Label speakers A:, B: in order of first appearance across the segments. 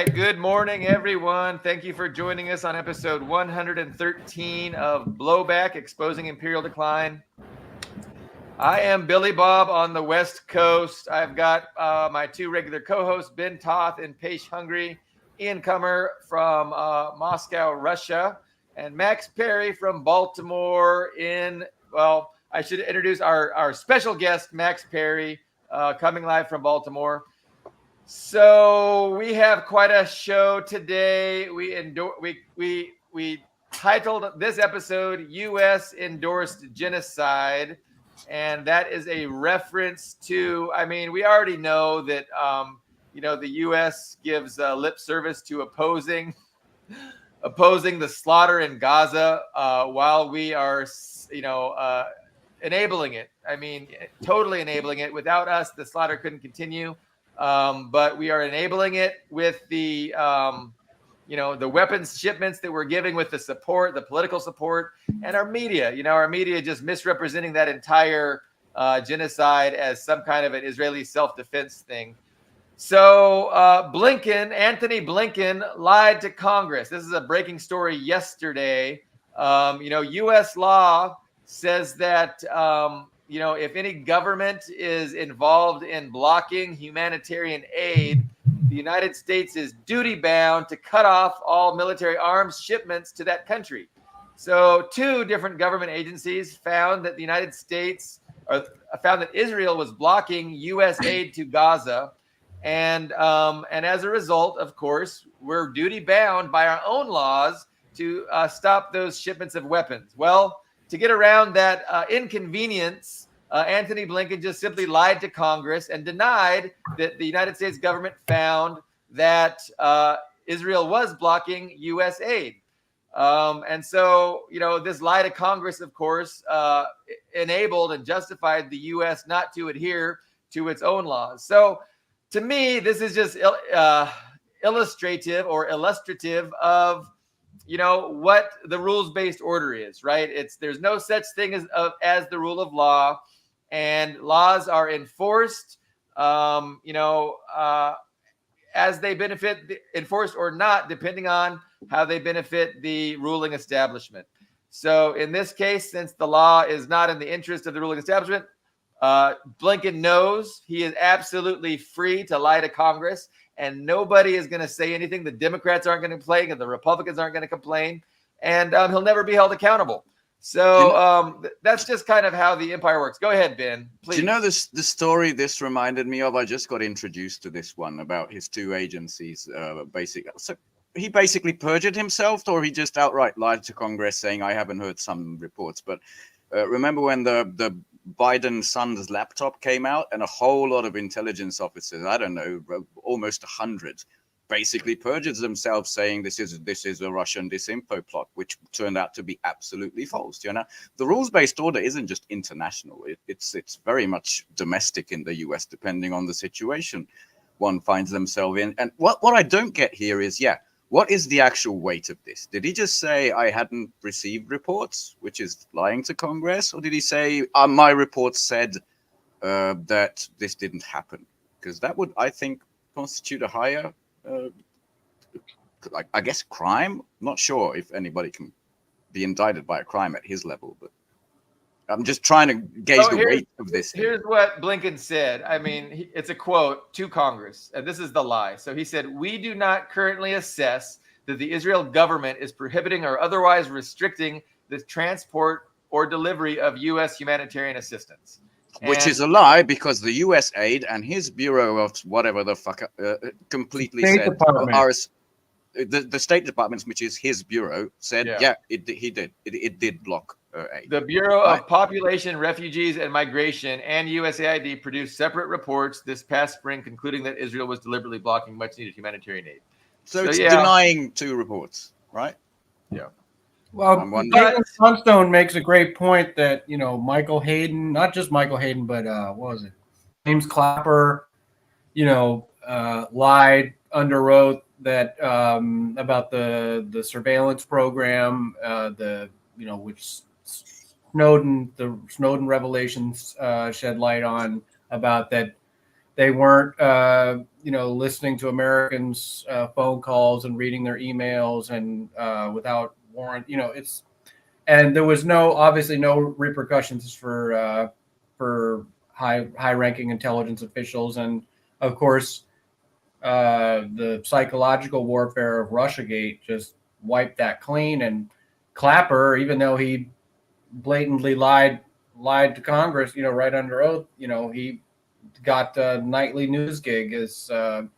A: right. Good morning, everyone. Thank you for joining us on episode 113 of Blowback, Exposing Imperial Decline. I am Billy Bob on the West Coast. I've got my two regular co-hosts, Ben Toth in Peish, Hungary, Ian Kummer from Moscow, Russia, and Max Parry from Baltimore I should introduce our special guest, Max Parry, coming live from Baltimore. So we have quite a show today. We titled this episode US-Endorsed Genocide, and that is a reference to, we already know that, the U.S. gives lip service to opposing the slaughter in Gaza while we are, enabling it. Totally enabling it. Without us, the slaughter couldn't continue. But we are enabling it with the weapons shipments that we're giving, with the support, the political support, and our media. Our media just misrepresenting that entire genocide as some kind of an Israeli self-defense thing. So Anthony Blinken lied to Congress. This is a breaking story yesterday. U.S. law says that if any government is involved in blocking humanitarian aid, the United States is duty bound to cut off all military arms shipments to that country. So two different government agencies found that found that Israel was blocking U.S. aid to Gaza. And as a result, of course, we're duty bound by our own laws to stop those shipments of weapons. Well, to get around that inconvenience, Anthony Blinken just simply lied to Congress and denied that the United States government found that Israel was blocking U.S. aid. And so, this lie to Congress, of course, enabled and justified the U.S. not to adhere to its own laws. So, to me, this is just illustrative of what the rules-based order is, right? There's no such thing as the rule of law, and laws are enforced, as they benefit, enforced or not, depending on how they benefit the ruling establishment. So in this case, since the law is not in the interest of the ruling establishment, Blinken knows he is absolutely free to lie to Congress, and nobody is going to say anything. The Democrats aren't going to complain, and the Republicans aren't going to complain, and he'll never be held accountable. So that's just kind of how the empire works. Go ahead, Ben, please.
B: Do you know the story this reminded me of? I just got introduced to this one about his two agencies. So he basically perjured himself, or he just outright lied to Congress, saying, I haven't heard some reports. But remember when the Biden son's laptop came out, and a whole lot of intelligence officers, I don't know, almost 100, basically perjured themselves, saying this is a Russian disinfo plot, which turned out to be absolutely false. The rules-based order isn't just international; it's very much domestic in the U.S. depending on the situation one finds themselves in. And what I don't get here is, what is the actual weight of this? Did he just say I hadn't received reports, which is lying to Congress? Or did he say my report said that this didn't happen? Because that would, I think, constitute a higher, I guess, crime. I'm not sure if anybody can be indicted by a crime at his level, but I'm just trying to gauge the weight of this.
A: Here's what Blinken said. It's a quote to Congress, and this is the lie. So he said, "We do not currently assess that the Israel government is prohibiting or otherwise restricting the transport or delivery of U.S. humanitarian assistance."
B: Which is a lie, because the U.S. aid and his Bureau of whatever the fuck completely
C: State
B: said
C: Department.
B: The State Department, which is his bureau, said it did block aid.
A: The Bureau of Population, Refugees, and Migration and USAID produced separate reports this past spring concluding that Israel was deliberately blocking much-needed humanitarian aid.
B: So it's denying two reports, right?
A: Yeah.
C: Well, Caitlin Sunstone makes a great point that, Michael Hayden, not just Michael Hayden, but what was it? James Clapper, lied under oath that about the surveillance program, which the Snowden revelations shed light on, about that they weren't listening to Americans' phone calls and reading their emails and without warrant. And there was obviously no repercussions for high-ranking intelligence officials, and of course, the psychological warfare of Russiagate just wiped that clean. And Clapper, even though he blatantly lied to Congress, right under oath, he got a nightly news gig as a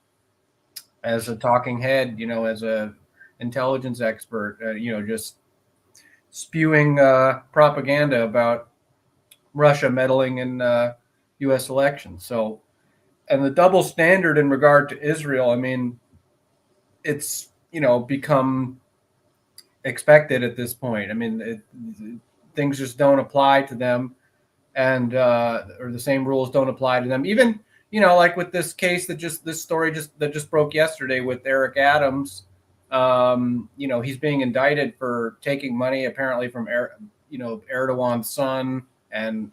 C: talking head, as a intelligence expert, just spewing propaganda about Russia meddling in U.S. elections. So, and the double standard in regard to Israel, I mean, it's become expected at this point. I mean, things just don't apply to them, and or the same rules don't apply to them. Even like with this case this story that just broke yesterday with Eric Adams. He's being indicted for taking money apparently from Erdogan's son and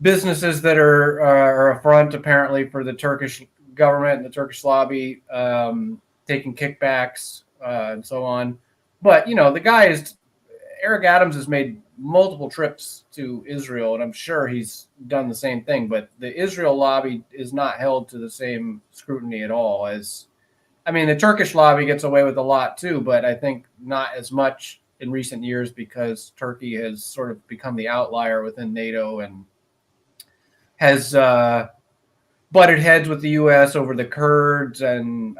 C: businesses that are a front apparently for the Turkish government and the Turkish lobby, taking kickbacks and so on. But Eric Adams has made multiple trips to Israel, and I'm sure he's done the same thing. But the Israel lobby is not held to the same scrutiny at all as, the Turkish lobby gets away with a lot too, but I think not as much in recent years because Turkey has sort of become the outlier within NATO and has butted heads with the U.S. over the Kurds and,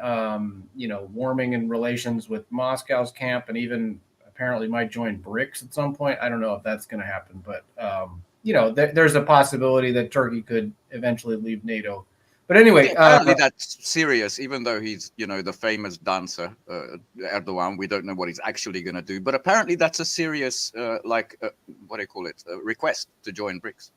C: warming in relations with Moscow's camp, and even apparently might join BRICS at some point. I don't know if that's going to happen, but, there's a possibility that Turkey could eventually leave NATO. But anyway,
B: apparently that's serious, even though he's, the famous dancer, Erdogan. We don't know what he's actually going to do, but apparently that's a serious, what do you call it, request to join BRICS.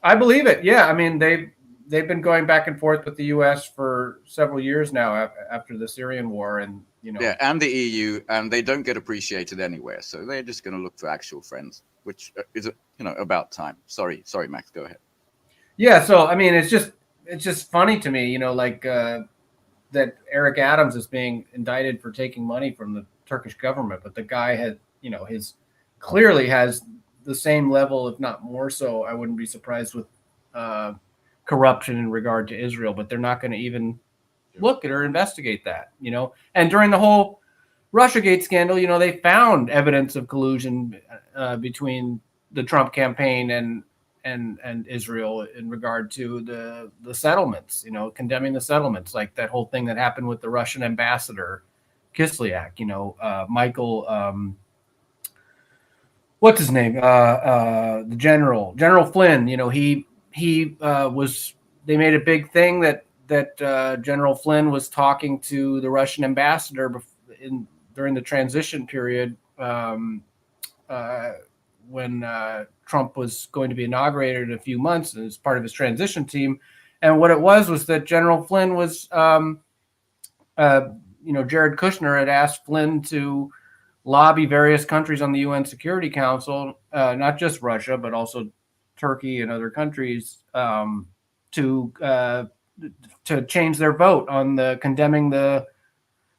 C: I believe it. Yeah. I mean, they've been going back and forth with the U.S. for several years now after the Syrian war, and
B: Yeah, and the EU, and they don't get appreciated anywhere, so they're just going to look for actual friends, which is about time. Sorry, Max, go ahead.
C: Yeah. So I mean, it's just funny to me, that Eric Adams is being indicted for taking money from the Turkish government, but the guy had, clearly has the same level, if not more so. I wouldn't be surprised with corruption in regard to Israel, but they're not going to even look at or investigate that, And during the whole Russiagate scandal, they found evidence of collusion between the Trump campaign and Israel in regard to the settlements, condemning the settlements, like that whole thing that happened with the Russian ambassador Kislyak, Michael, what's his name? The General Flynn, he was, they made a big thing that General Flynn was talking to the Russian ambassador during the transition period, when Trump was going to be inaugurated in a few months as part of his transition team. And what it was that General Flynn was, Jared Kushner had asked Flynn to lobby various countries on the UN Security Council, not just Russia, but also Turkey and other countries, to change their vote on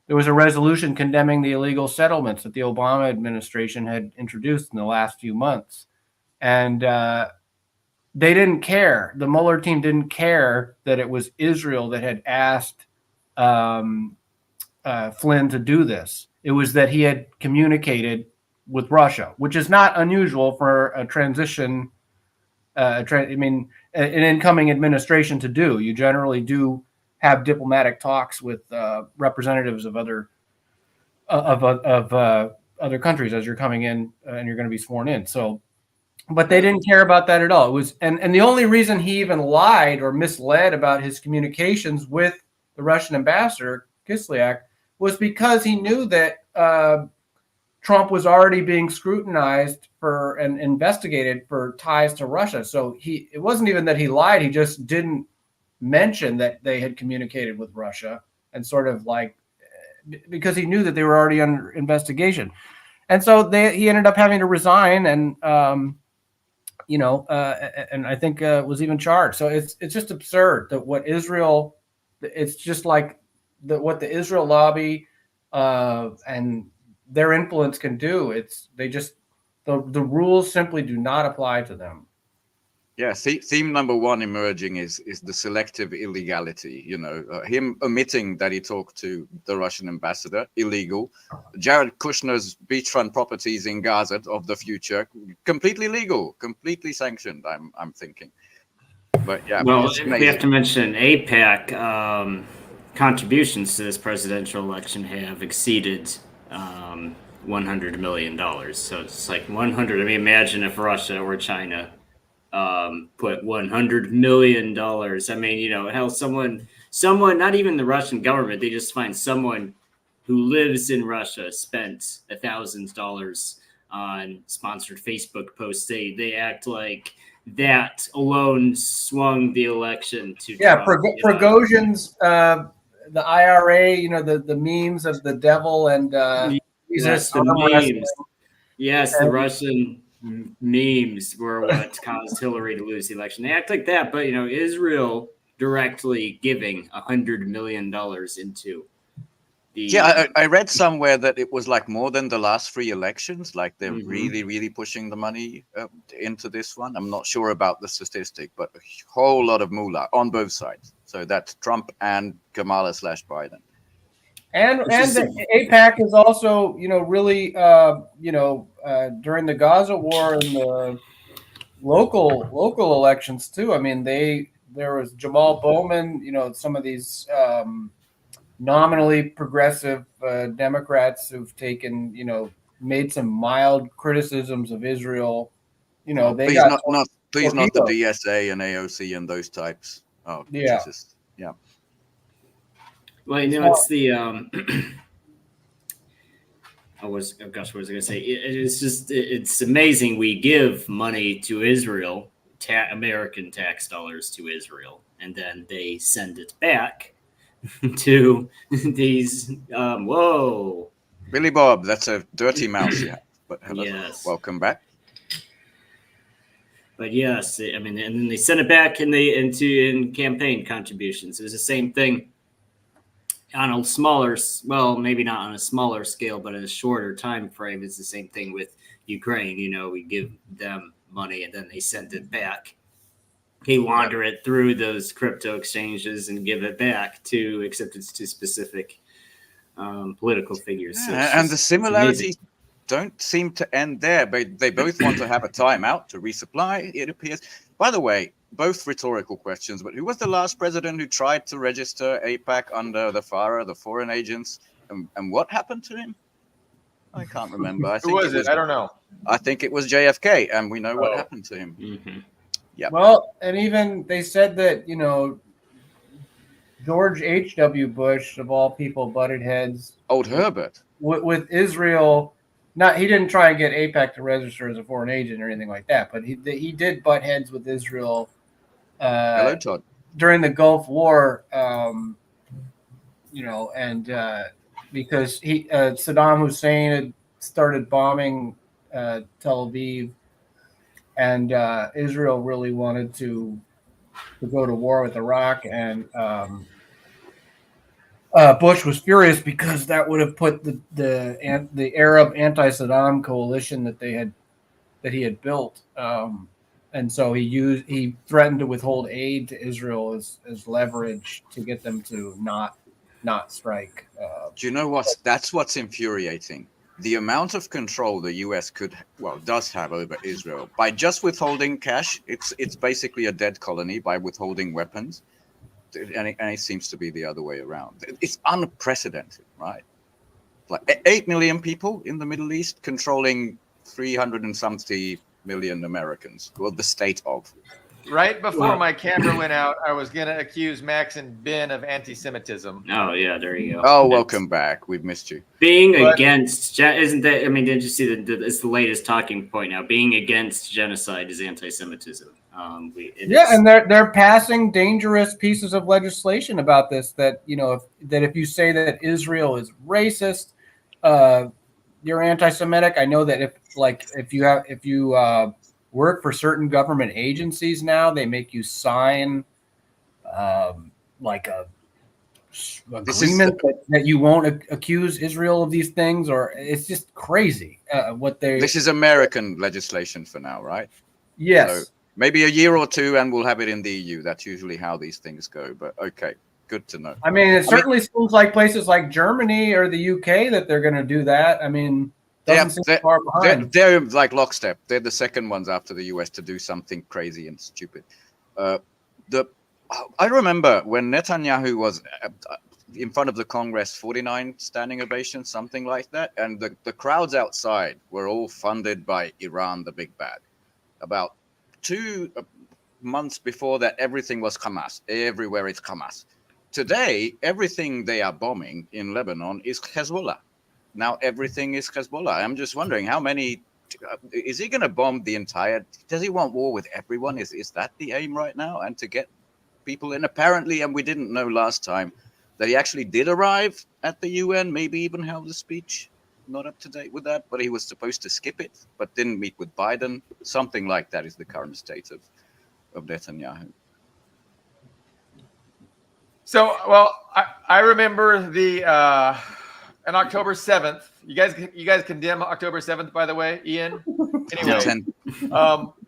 C: there was a resolution condemning the illegal settlements that the Obama administration had introduced in the last few months. And they didn't care. The Mueller team didn't care that it was Israel that had asked Flynn to do this. It was that he had communicated with Russia, which is not unusual for a transition, an incoming administration to do. You generally do have diplomatic talks with representatives of other countries as you're coming in and you're going to be sworn in. So, but they didn't care about that at all. It was, and the only reason he even lied or misled about his communications with the Russian ambassador Kislyak was because he knew that Trump was already being scrutinized for and investigated for ties to Russia. So it wasn't even that he lied. He just didn't mention that they had communicated with Russia, and sort of like, because he knew that they were already under investigation. And so he ended up having to resign, and and I think was even charged. So it's just absurd that what Israel it's just like what the Israel lobby and their influence can do. The rules simply do not apply to them.
B: Yeah, theme number one emerging is the selective illegality. Him omitting that he talked to the Russian ambassador, illegal. Jared Kushner's beachfront properties in Gaza of the future, completely legal, completely sanctioned. I'm thinking, but yeah.
D: Well, we have to mention AIPAC contributions to this presidential election have exceeded $100 million. So it's like 100. I mean, imagine if Russia or China put $100 million. I mean, hell, someone, not even the Russian government, they just find someone who lives in Russia spent $1,000 on sponsored Facebook posts. They act like that alone swung the election to Trump.
C: Prigozhin's, the IRA, the memes of the devil and
D: yes, the memes. Yes, the Russian memes were what caused Hillary to lose the election. They act like that, but Israel directly giving $100 million into the.
B: Yeah, I read somewhere that it was like more than the last 3 elections. Like they're really, really pushing the money into this one. I'm not sure about the statistic, but a whole lot of moolah on both sides. So that's Trump and Kamala/Biden.
C: And the AIPAC is also, really, during the Gaza war and the local elections too. I mean, there was Jamal Bowman, some of these nominally progressive Democrats who've taken, made some mild criticisms of Israel. They
B: please
C: got
B: not the DSA and AOC and those types. Oh,
C: yeah.
B: Jesus. Yeah.
D: Well, it's the what was I going to say? It's amazing. We give money to Israel, American tax dollars to Israel, and then they send it back to these. Whoa,
B: Billy Bob, that's a dirty mouse you have. But hello,
D: yes.
B: Welcome back.
D: But yes, I mean, and then they send it back in campaign contributions. It was the same thing. On a smaller, well, maybe not on a smaller scale, but in a shorter time frame, it's the same thing with Ukraine. We give them money and then they send it back. They launder it through those crypto exchanges and give it back except it's to specific political figures. So
B: and the similarities don't seem to end there. But they both want to have a timeout to resupply, it appears. By the way, both rhetorical questions, but who was the last president who tried to register AIPAC under the FARA, the foreign agents, and what happened to him? I can't remember.
A: Who was it? I don't know.
B: I think it was JFK, and we know what happened to him.
D: Mm-hmm.
B: Yeah.
C: Well, and even they said that, George H.W. Bush, of all people, butted heads.
B: Old Herbert.
C: With Israel. He didn't try and get AIPAC to register as a foreign agent or anything like that, but he did butt heads with Israel.
B: Hello, Todd.
C: During the Gulf War, because Saddam Hussein had started bombing Tel Aviv, and Israel really wanted to go to war with Iraq, and Bush was furious because that would have put the Arab anti-Saddam coalition that he had built. And so he threatened to withhold aid to Israel as leverage to get them to not strike.
B: Do you know that's what's infuriating? The amount of control the US does have over Israel by just withholding cash. It's basically a dead colony by withholding weapons, and it seems to be the other way around. It's unprecedented, right? Like 8 million people in the Middle East controlling 300 and something million Americans, well, the state of.
A: Right before my camera went out, I was going to accuse Max and Ben of anti-Semitism.
D: Oh, yeah, there you go.
B: Oh, welcome back. We've missed you.
D: Against, isn't that, I mean, didn't you see that it's the latest talking point now? Being against genocide is anti-Semitism.
C: And they're passing dangerous pieces of legislation about this, that, if you say that Israel is racist, you're anti-Semitic. I know that if you work for certain government agencies now, they make you sign like a agreement that you won't accuse Israel of these things, or it's just crazy what they.
B: This is American legislation for now, right?
C: Yes.
B: So maybe a year or two, and we'll have it in the EU. That's usually how these things go. But okay, good to know.
C: I mean, it certainly seems like places like Germany or the UK that they're going to do that. I mean, doesn't seem far behind.
B: They're like lockstep. They're the second ones after the US to do something crazy and stupid. I remember when Netanyahu was in front of the Congress, 49 standing ovations, something like that, and the crowds outside were all funded by Iran, the big bad. About 2 months before that, everything was Hamas. Everywhere it's Hamas. Today, everything they are bombing in Lebanon is Hezbollah. Now everything is Hezbollah. I'm just wondering how many. Is he going to bomb the entire? Does he want war with everyone? Is that the aim right now? And to get people in, apparently, and we didn't know last time that he actually did arrive at the UN, maybe even held a speech. Not up to date with that, but he was supposed to skip it, but didn't meet with Biden. Something like that is the current state of Netanyahu.
A: So, well, I remember on October 7th. You guys condemn October 7th, by the way, Ian. Anyway,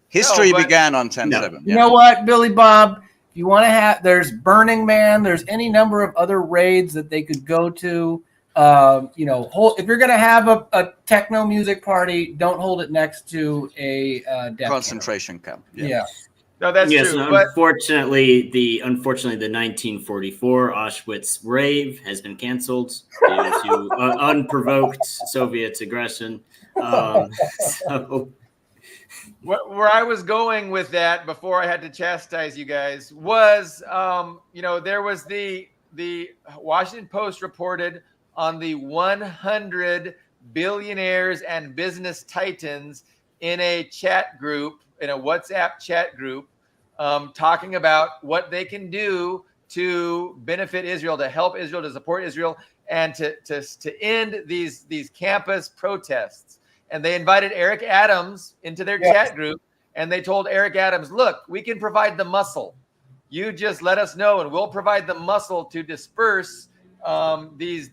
B: history began on 10/7.
C: Yeah. You know what, Billy Bob? If you want to have, there's Burning Man. There's any number of other raids that they could go to. If you're going to have a techno music party, don't hold it next to a death
B: concentration camp.
C: Yeah.
A: No, that's true.
D: So unfortunately, the 1944 Auschwitz rave has been canceled due to unprovoked Soviet aggression. So,
A: where I was going with that before I had to chastise you guys was, there was the Washington Post reported on the 100 billionaires and business titans in a chat group, in a WhatsApp chat group, talking about what they can do to benefit Israel, to help Israel, to support Israel, and to end these campus protests. And they invited Eric Adams into their chat group, and they told Eric Adams, look, we can provide the muscle. You just let us know, and we'll provide the muscle to disperse these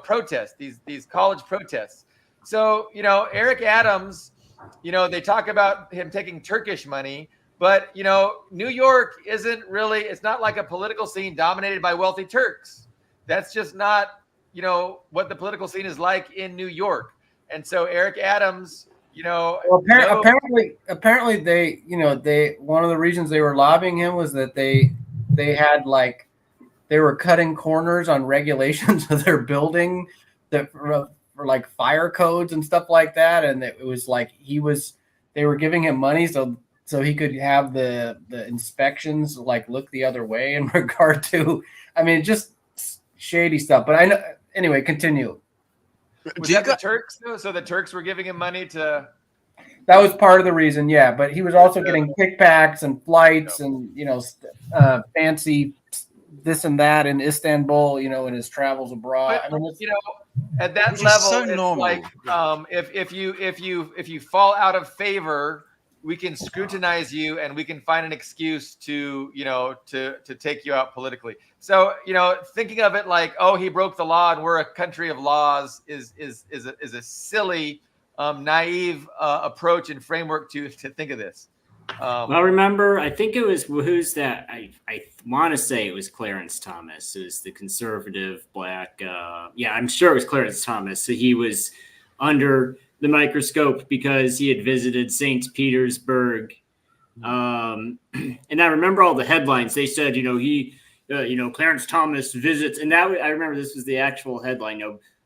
A: protests, these college protests. So, Eric Adams, they talk about him taking Turkish money, but, New York isn't really, it's not like a political scene dominated by wealthy Turks. That's just not, what the political scene is like in New York. And so Eric Adams,
C: apparently they one of the reasons they were lobbying him was that they had they were cutting corners on regulations of their building that for like fire codes and stuff like that, and it was like they were giving him money so he could have the inspections look the other way in regard to, just shady stuff. But I know anyway. Continue.
A: Was that the Turks though? So the Turks were giving him money to.
C: That was part of the reason, yeah. But he was also getting kickbacks and flights and fancy this and that in Istanbul, in his travels abroad.
A: But, at that level,
B: so
A: it's
B: normal.
A: like if you fall out of favor, we can scrutinize you and we can find an excuse to take you out politically. So thinking of it like, oh, he broke the law and we're a country of laws is a silly, naive approach and framework to think of this.
D: Well, remember, I think it was who's that? I want to say it was Clarence Thomas, who's the conservative black. I'm sure it was Clarence Thomas. So he was under the microscope because he had visited St. Petersburg. And I remember all the headlines. They said, Clarence Thomas visits, and that I remember this was the actual headline.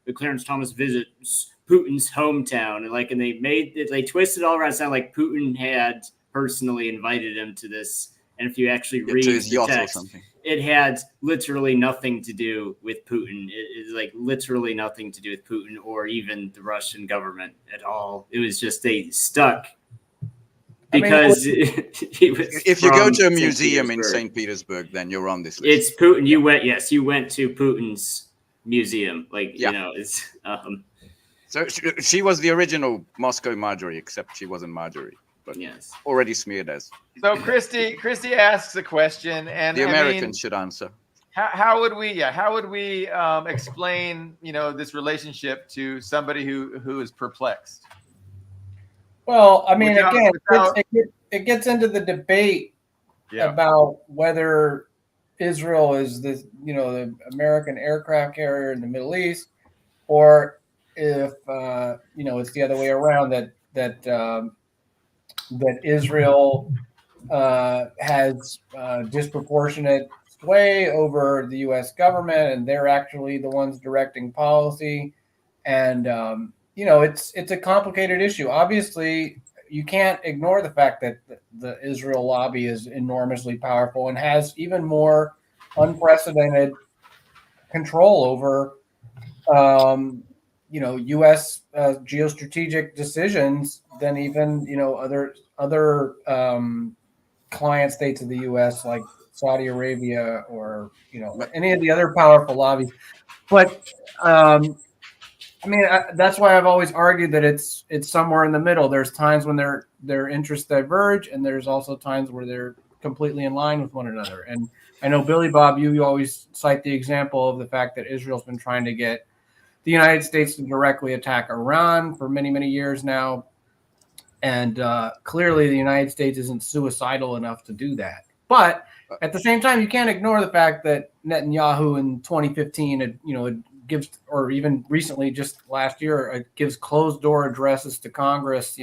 D: The Clarence Thomas visits Putin's hometown, and they twisted it all around. It sounded like Putin had personally invited him to this. And if you actually read the text, it had literally nothing to do with Putin. It is literally nothing to do with Putin or even the Russian government at all. It was just they stuck because he was.
B: If you go to a museum in St. Petersburg, then you're on this list.
D: It's Putin. You went to Putin's museum. It's.
B: So she was the original Moscow Marjorie, except she wasn't Marjorie. But
D: yes,
B: already smeared as.
A: So Christy asks a question, and
B: the Americans should answer.
A: how would we explain this relationship to somebody who is perplexed?
C: Well, I mean, again,
A: without
C: it gets into the debate about whether Israel is the American aircraft carrier in the Middle East, or if it's the other way around, that Israel has disproportionate sway over the U.S. government, and they're actually the ones directing policy. And it's a complicated issue. Obviously, you can't ignore the fact that the Israel lobby is enormously powerful and has even more unprecedented control over U.S. Geostrategic decisions than even other client states of the U.S. like Saudi Arabia or any of the other powerful lobbies. But I mean, that's why I've always argued that it's somewhere in the middle. There's times when their interests diverge, and there's also times where they're completely in line with one another. And I know, Billy Bob, you always cite the example of the fact that Israel's been trying to get the United States to directly attack Iran for many, many years now. And clearly the United States isn't suicidal enough to do that. But at the same time, you can't ignore the fact that Netanyahu in 2015 gives, or even recently, just last year, gives closed door addresses to Congress.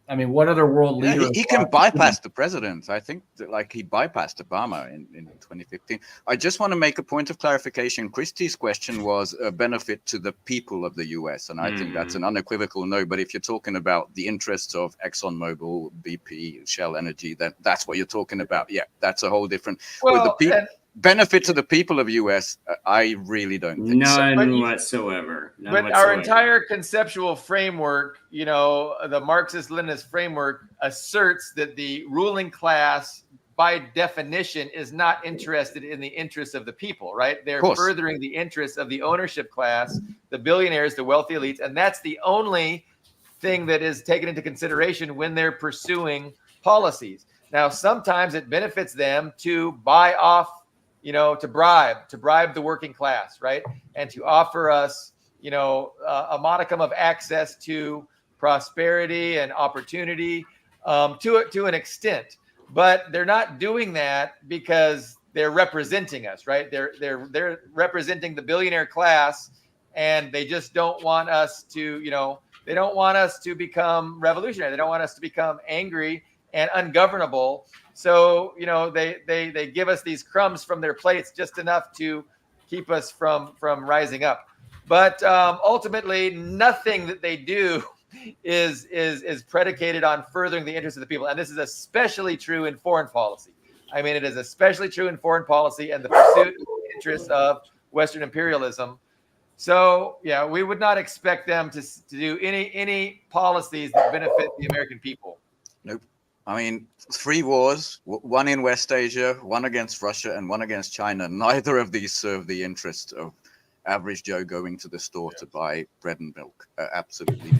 C: I mean, what other world leader?
B: He can bypass the president. I think that, he bypassed Obama in 2015. I just want to make a point of clarification. Christie's question was a benefit to the people of the U.S., and I think that's an unequivocal no. But if you're talking about the interests of ExxonMobil, BP, Shell Energy, that's what you're talking about. Yeah, that's a whole different.
A: Well,
B: benefit to the people of U.S., I really don't think
D: none whatsoever.
A: But our entire conceptual framework, the Marxist-Leninist framework, asserts that the ruling class, by definition, is not interested in the interests of the people, right? They're furthering the interests of the ownership class, the billionaires, the wealthy elites, and that's the only thing that is taken into consideration when they're pursuing policies. Now, sometimes it benefits them to buy off, to bribe the working class, right? And to offer us, a modicum of access to prosperity and opportunity to an extent. But they're not doing that because they're representing us, right? They're representing the billionaire class, and they just don't want us to, they don't want us to become revolutionary. They don't want us to become angry and ungovernable. So, they give us these crumbs from their plates, just enough to keep us from rising up. But ultimately, nothing that they do is predicated on furthering the interests of the people. And this is especially true in foreign policy. I mean, it is especially true in foreign policy and the pursuit of the interests of Western imperialism. So, yeah, we would not expect them to do any policies that benefit the American people.
B: Nope. I mean, 3 wars, one in West Asia, one against Russia, and one against China. Neither of these serve the interest of average Joe going to the store to buy bread and milk. Absolutely.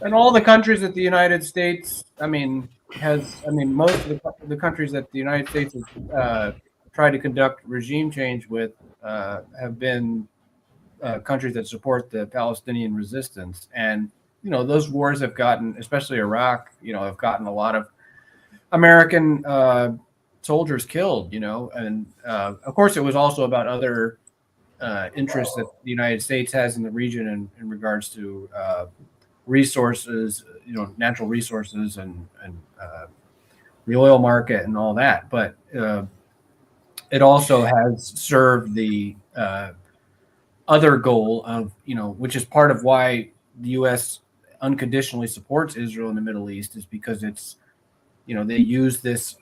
C: And all the countries that the United States, most of the countries that the United States has tried to conduct regime change with have been countries that support the Palestinian resistance. And, those wars have gotten, especially Iraq, have gotten a lot of American soldiers killed, and of course it was also about other interests that the United States has in the region in regards to resources, natural resources and the oil market and all that. But it also has served the other goal of, which is part of why the U.S. unconditionally supports Israel in the Middle East, is because it's, they use this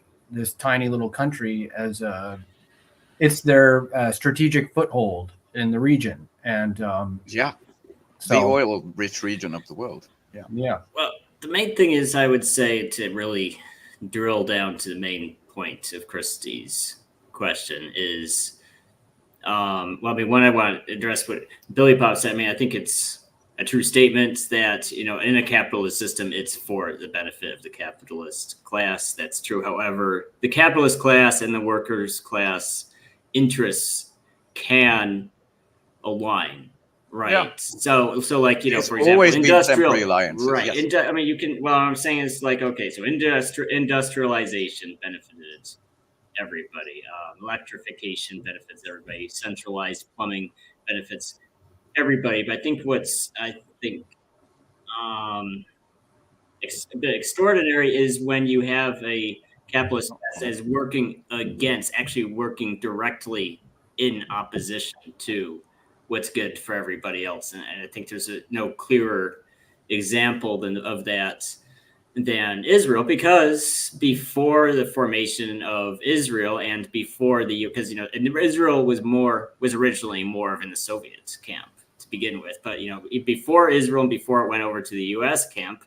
C: tiny little country as it's their strategic foothold in the region. And
B: the oil-rich region of the world.
C: Yeah.
D: Well, the main thing is, I would say, to really drill down to the main point of Christie's question is, one, I want to address what Billy Pop said. I think it's a true statement that, in a capitalist system, it's for the benefit of the capitalist class. That's true. However, the capitalist class and the workers class interests can align, right?
A: Yeah.
D: So like, you know,
B: It's
D: for example,
B: always been
D: industrial,
B: temporary alliances,
D: right?
B: yes.
D: I mean, you can. Well, I'm saying is like, okay, so industrialization benefited everybody. Electrification benefits everybody. Centralized plumbing benefits everybody. But I think um, a bit extraordinary is when you have a capitalist that is actually working directly in opposition to what's good for everybody else. And I think there's no clearer example of that than Israel, because before the formation of Israel and before because, you know, Israel was originally more of in the Soviet camp to begin with, but, you know, before Israel and before it went over to the US camp,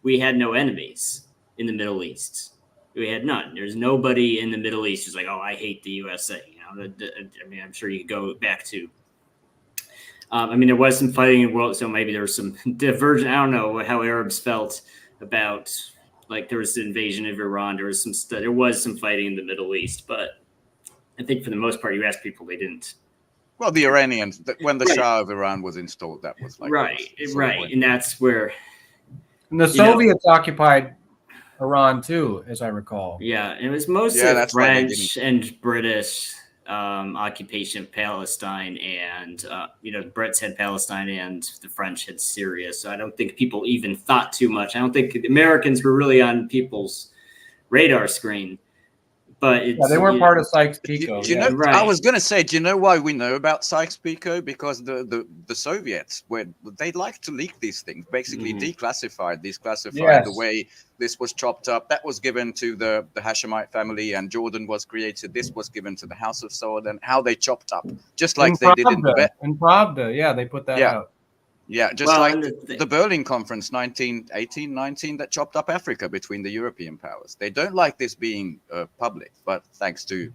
D: we had no enemies in the Middle East. We had none. There's nobody in the Middle East who's like, oh, I hate the USA. You know, I mean, I'm sure you could go back to. I mean, there was some fighting in the world, so maybe there was some divergent. I don't know how Arabs felt about, like, there was the invasion of Iran. There was some fighting in the Middle East, but I think for the most part, you ask people, they didn't.
B: Well, the Iranians, when the
D: Right.
B: Shah of Iran was installed, that was like
D: right, and that's where.
C: And the Soviets occupied Iran too, as I recall.
D: Yeah, it was mostly French and British occupation of Palestine, and you know, the Brits had Palestine and the French had Syria. So I don't think people even thought too much. I don't think the Americans were really on people's radar screen. But
C: they weren't part of Sykes-Picot.
B: Do you know? Right. I was going to say, do you know why we know about Sykes-Picot? Because the Soviets, they like to leak these things, basically declassified, the way this was chopped up. That was given to the Hashemite family, and Jordan was created. This was given to the House of Saud, and how they chopped up, just like they did in
C: Pravda. Yeah, they put that out.
B: Yeah, just like the Berlin Conference 1918-19 that chopped up Africa between the European powers. They don't like this being public, but thanks to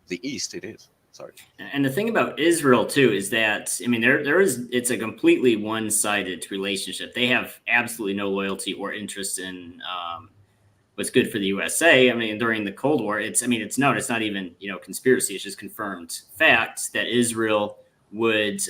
B: the East, it is. Sorry.
D: And the thing about Israel too is that, I mean, it's a completely one-sided relationship. They have absolutely no loyalty or interest in what's good for the USA. I mean, during the Cold War, it's not even, you know, conspiracy. It's just confirmed fact that Israel would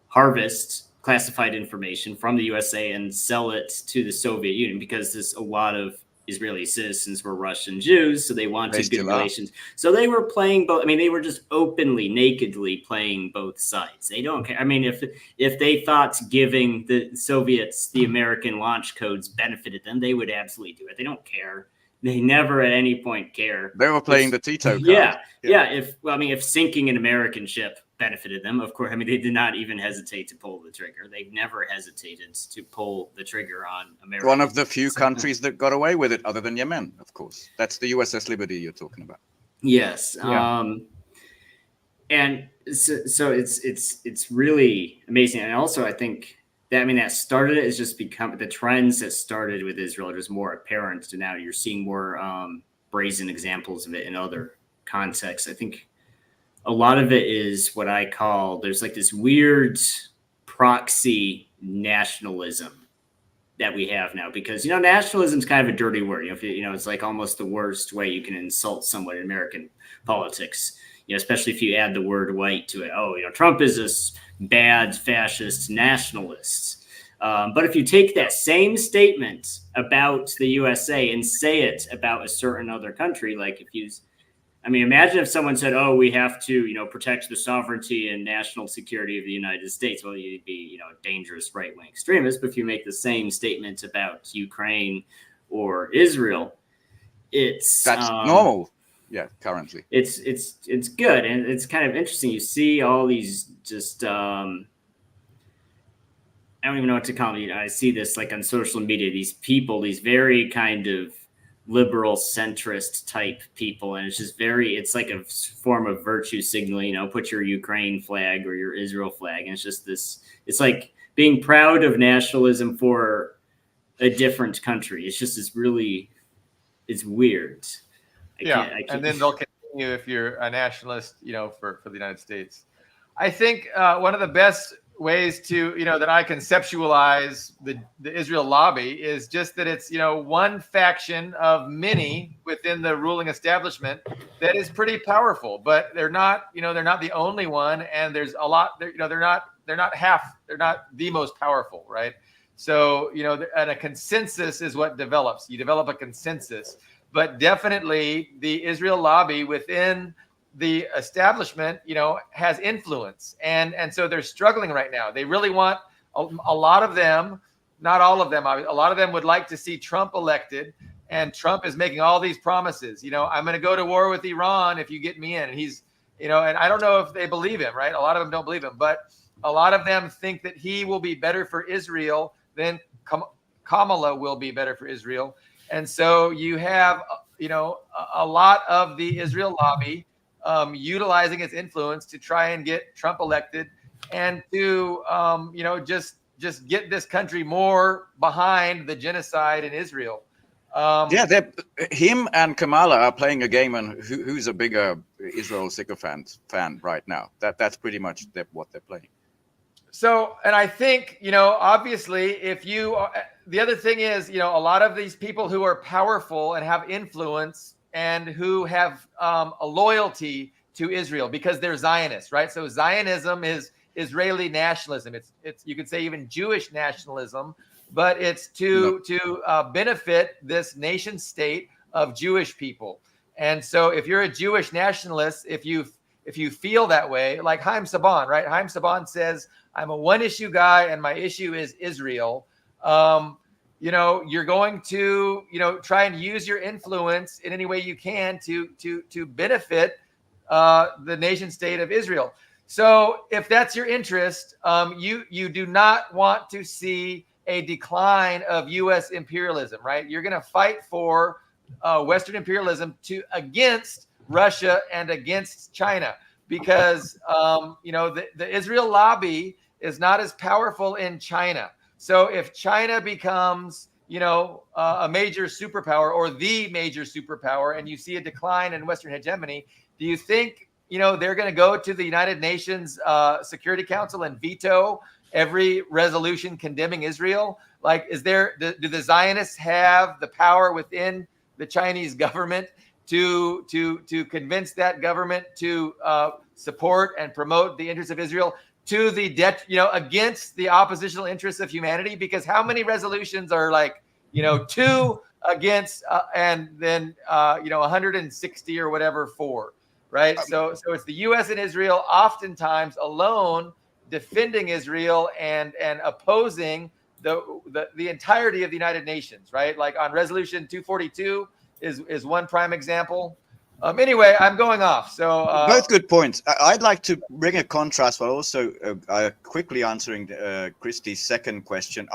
D: harvest classified information from the USA and sell it to the Soviet Union, because there's a lot of Israeli citizens were Russian Jews, so they wanted good relations. So they were playing both. I mean, they were just openly, nakedly playing both sides. They don't care. I mean, if they thought giving the Soviets the American launch codes benefited them, they would absolutely do it. They don't care. They never at any point care.
B: They were playing the Tito card.
D: Yeah. If sinking an American ship benefited them, of course, I mean, they did not even hesitate to pull the trigger. They've never hesitated to pull the trigger on America.
B: One of the few countries that got away with it, other than Yemen, of course. That's the USS Liberty you're talking about.
D: Yes. Yeah. And so it's really amazing. And also, I think that started it is just become the trends that started with Israel are just more apparent to now. You're seeing more brazen examples of it in other contexts. I think a lot of it is what I call, there's like this weird proxy nationalism that we have now, because, you know, nationalism is kind of a dirty word. It's like almost the worst way you can insult someone in American politics, you know, especially if you add the word white to it. Oh, you know, Trump is this bad fascist nationalist. But if you take that same statement about the USA and say it about a certain other country, like imagine if someone said, oh, we have to, you know, protect the sovereignty and national security of the United States. Well, you'd be, you know, a dangerous right-wing extremist. But if you make the same statement about Ukraine or Israel,
B: that's normal. Yeah, currently.
D: It's good. And it's kind of interesting. You see all these just, I don't even know what to call them. You know, I see this like on social media, these people, these very kind of liberal centrist type people, and it's like a form of virtue signaling, you know, put your Ukraine flag or your Israel flag, and it's just this, it's like being proud of nationalism for a different country. It's just this really, it's weird. I can't.
A: And then they'll continue if you're a nationalist, you know, for the United States. I think one of the best ways to, that I conceptualize the Israel lobby is just that it's, one faction of many within the ruling establishment that is pretty powerful, but they're not the only one. And there's a lot, they're not the most powerful, right? So, and a consensus is what develops. You develop a consensus, but definitely the Israel lobby within the establishment, has influence. And so they're struggling right now. They really want a lot of them, not all of them. A lot of them would like to see Trump elected. And Trump is making all these promises. I'm going to go to war with Iran if you get me in. And he's, and I don't know if they believe him, right? A lot of them don't believe him, but a lot of them think that he will be better for Israel than Kamala will be better for Israel. And so you have, a lot of the Israel lobby utilizing its influence to try and get Trump elected and to, just get this country more behind the genocide in Israel.
B: Him and Kamala are playing a game on who's a bigger Israel sycophant fan right now. That's pretty much what they're playing.
A: So, and I think, obviously, the other thing is, a lot of these people who are powerful and have influence and who have a loyalty to Israel because they're Zionists, right? So Zionism is Israeli nationalism. It's you could say even Jewish nationalism, but it's to benefit this nation state of Jewish people. And so if you're a Jewish nationalist, if you feel that way, like Haim Saban, right? Haim Saban says, I'm a one issue guy and my issue is Israel. You're going to, try and use your influence in any way you can to benefit the nation state of Israel. So if that's your interest, you do not want to see a decline of U.S. imperialism, right? You're going to fight for Western imperialism against Russia and against China because, the Israel lobby is not as powerful in China. So if China becomes, a major superpower or the major superpower, and you see a decline in Western hegemony, do you think, they're going to go to the United Nations Security Council and veto every resolution condemning Israel? Like, do the Zionists have the power within the Chinese government to convince that government to support and promote the interests of Israel to the against the oppositional interests of humanity? Because how many resolutions are like, 2 against and then 160 or whatever for, right? So it's the U.S. and Israel oftentimes alone defending Israel and opposing the entirety of the United Nations, right? Like on Resolution 242 is one prime example. Anyway, I'm going off. So
B: both good points. I'd like to bring a contrast, but also quickly answering Christie's second question.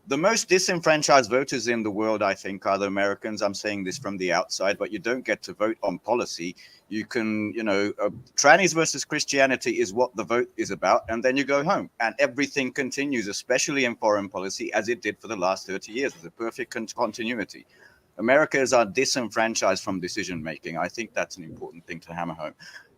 B: The most disenfranchised voters in the world, I think, are the Americans. I'm saying this from the outside, but you don't get to vote on policy. You can, trannies versus Christianity is what the vote is about, and then you go home. And everything continues, especially in foreign policy, as it did for the last 30 years, with a perfect continuity. Americans are disenfranchised from decision making. I think that's an important thing to hammer home.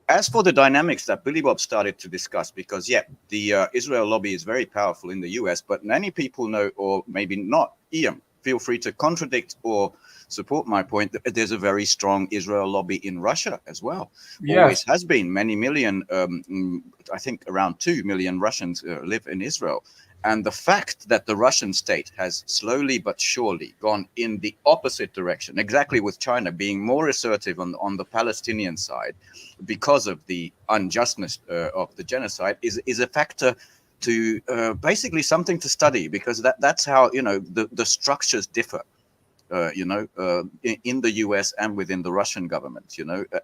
B: As for the dynamics that Billy Bob started to discuss, because the Israel lobby is very powerful in the US, but many people know, or maybe not, Ian, feel free to contradict or support my point, that there's a very strong Israel lobby in Russia as well. Yes. Always has been. Many million, I think around 2 million Russians live in Israel. And the fact that the Russian state has slowly but surely gone in the opposite direction, exactly with China being more assertive on the Palestinian side because of the unjustness of the genocide, is a factor to basically something to study, because that's how, the structures differ. In the US and within the Russian government,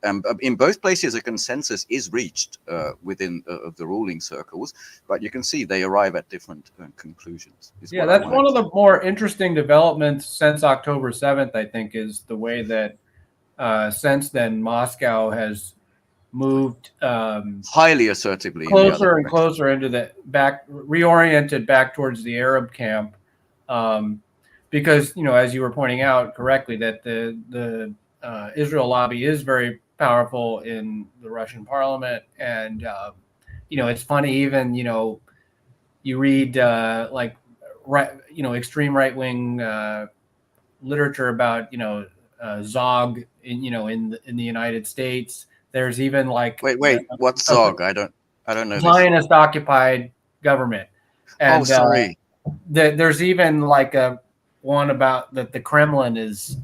B: and in both places, a consensus is reached within the ruling circles, but you can see they arrive at different conclusions.
C: Yeah, that's one of the more interesting developments since October 7th, I think, is the way that since then Moscow has moved
B: highly assertively
C: closer and closer into reoriented back towards the Arab camp. Because, as you were pointing out correctly, that the Israel lobby is very powerful in the Russian parliament. And, it's funny, even, you read extreme right wing literature about Zog in the United States. There's even like
B: Wait, what's Zog? I don't know this.
C: Zionist occupied government, and
B: sorry.
C: there's even like a one about that the Kremlin is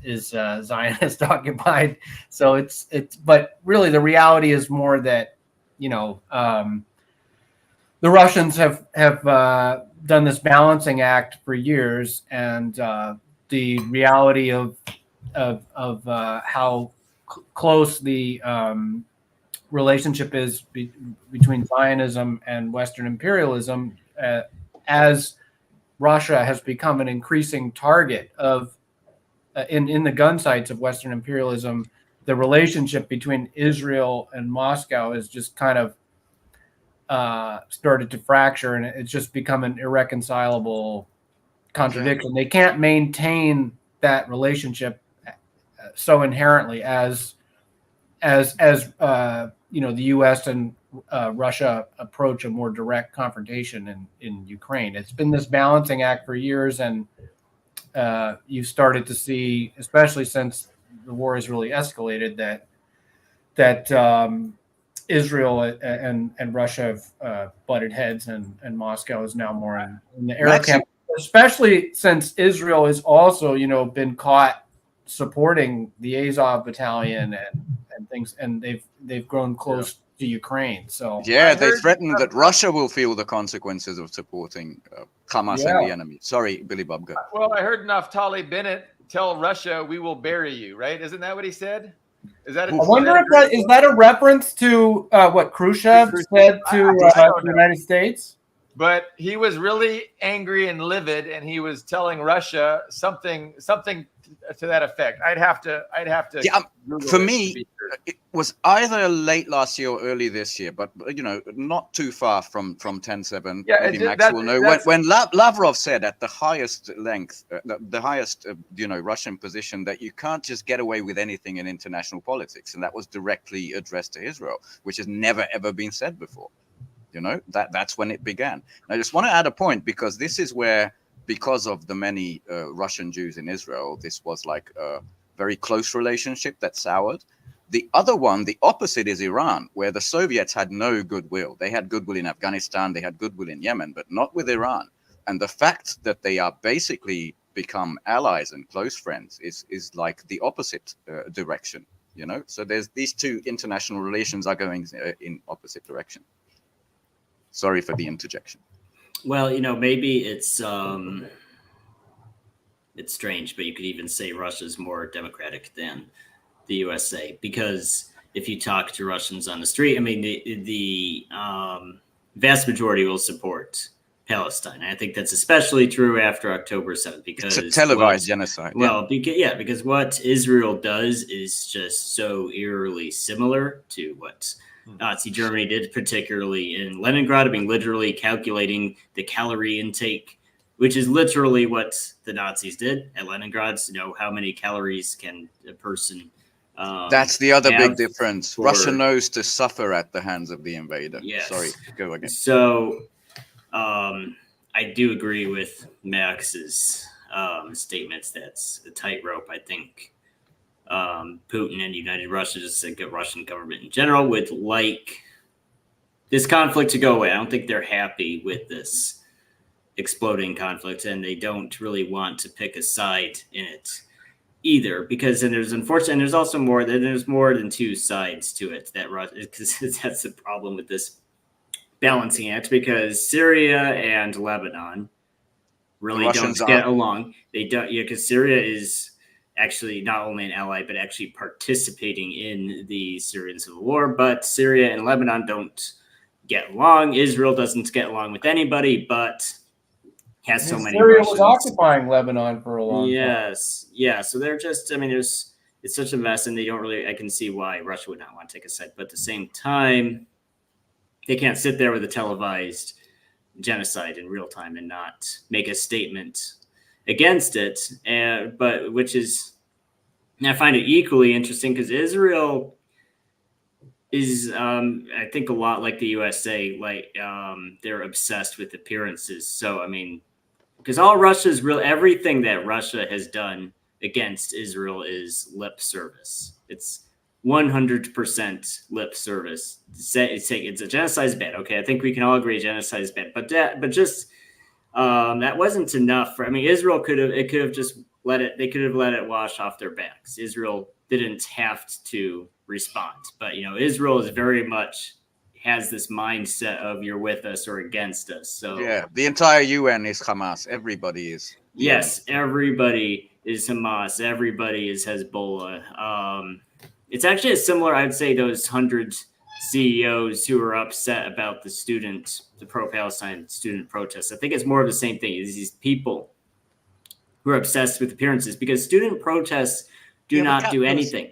C: Zionist occupied. So it's but really the reality is more that the Russians have done this balancing act for years, and the reality of how close the relationship is between Zionism and Western imperialism, as Russia has become an increasing target of in the gun sights of Western imperialism. The relationship between Israel and Moscow is just kind of started to fracture, and it's just become an irreconcilable contradiction. They can't maintain that relationship so inherently as the U.S. and Russia approach a more direct confrontation in Ukraine. It's been this balancing act for years, and you've started to see, especially since the war has really escalated, that Israel and Russia have butted heads, and Moscow is now more in the arrow camp, especially since Israel has also, been caught supporting the Azov battalion and things, and they've grown close to Ukraine. So
B: they threatened that Russia will feel the consequences of supporting Hamas and the enemy. Sorry, Billy Bob. Go.
A: Well, I heard Naftali Bennett tell Russia, "We will bury you." Right? Isn't that what he said? Is that?
C: I wonder if is that a reference to what Khrushchev said to the United States?
A: But he was really angry and livid, and he was telling Russia something to that effect. I'd have to.
B: Yeah, for me, it was either late last year or early this year, but not too far from 10/7.
A: Yeah,
B: maybe Max will know when Lavrov said at the highest length, the highest Russian position, that you can't just get away with anything in international politics, and that was directly addressed to Israel, which has never ever been said before. That's when it began. And I just want to add a point, because this is where, because of the many Russian Jews in Israel, this was like a very close relationship that soured. The other one, the opposite, is Iran, where the Soviets had no goodwill. They had goodwill in Afghanistan, they had goodwill in Yemen, but not with Iran. And the fact that they are basically become allies and close friends is like the opposite direction. So there's these two international relations are going in opposite direction. Sorry for the interjection.
D: Well, maybe it's strange, but you could even say Russia's more democratic than the USA, because if you talk to Russians on the street, I mean, the vast majority will support Palestine. I think that's especially true after October 7th, because
B: it's a televised genocide.
D: Well, because what Israel does is just so eerily similar to what Nazi Germany did, particularly in Leningrad. I mean, literally calculating the calorie intake, which is literally what the Nazis did at Leningrad. How many calories can a person
B: that's the other big difference. Russia knows to suffer at the hands of the invader.
D: Yes.
B: Sorry, go again.
D: So I do agree with Max's statements. That's a tightrope. I think Putin and United Russia, just the Russian government in general, would like this conflict to go away. I don't think they're happy with this exploding conflict, and they don't really want to pick a side in it either, because then there's also more than two sides to it, because that's the problem with this balancing act, because Syria and Lebanon really don't get along. They don't, because Syria is actually not only an ally, but actually participating in the Syrian civil war. But Syria and Lebanon don't get along. Israel doesn't get along with anybody, but has so many
C: Syria
D: Russians.
C: was occupying Lebanon for a long time.
D: Yes. Yeah. So they're just, it's such a mess, and I can see why Russia would not want to take a side. But at the same time, they can't sit there with a televised genocide in real time and not make a statement against it. And I find it equally interesting, because Israel is I think a lot like the USA, like they're obsessed with appearances. So I mean, because all Russia's real everything that Russia has done against Israel is lip service. It's 100% lip service. It's a genocide is bad. Okay, I think we can all agree genocide is bad. But just that wasn't enough for. I mean, Israel could have just let it. They could have let it wash off their backs. Israel didn't have to respond. But Israel is very much has this mindset of you're with us or against us. So
B: yeah, the entire UN is Hamas. Everybody is.
D: Yes, everybody is Hamas. Everybody is Hezbollah. It's actually a similar, I'd say, those 100 CEOs who are upset about the pro-Palestine student protests. I think it's more of the same thing. It's these people who are obsessed with appearances because student protests do not do anything.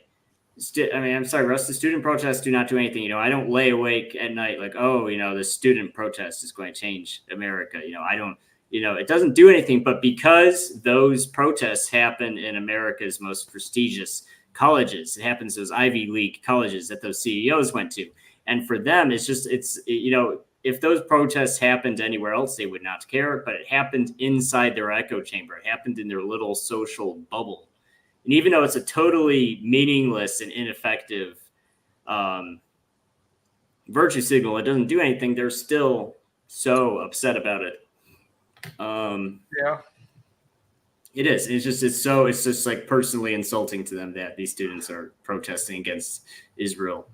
D: I'm sorry, Russ, the student protests do not do anything. I don't lay awake at night like, the student protest is going to change America. I don't, it doesn't do anything. But because those protests happen in America's most prestigious colleges, it happens those Ivy League colleges that those CEOs went to. And for them, if those protests happened anywhere else, they would not care. But it happened inside their echo chamber. It happened in their little social bubble. And even though it's a totally meaningless and ineffective virtue signal, it doesn't do anything. They're still so upset about it.
A: Yeah,
D: it is. It's just like personally insulting to them that these students are protesting against Israel.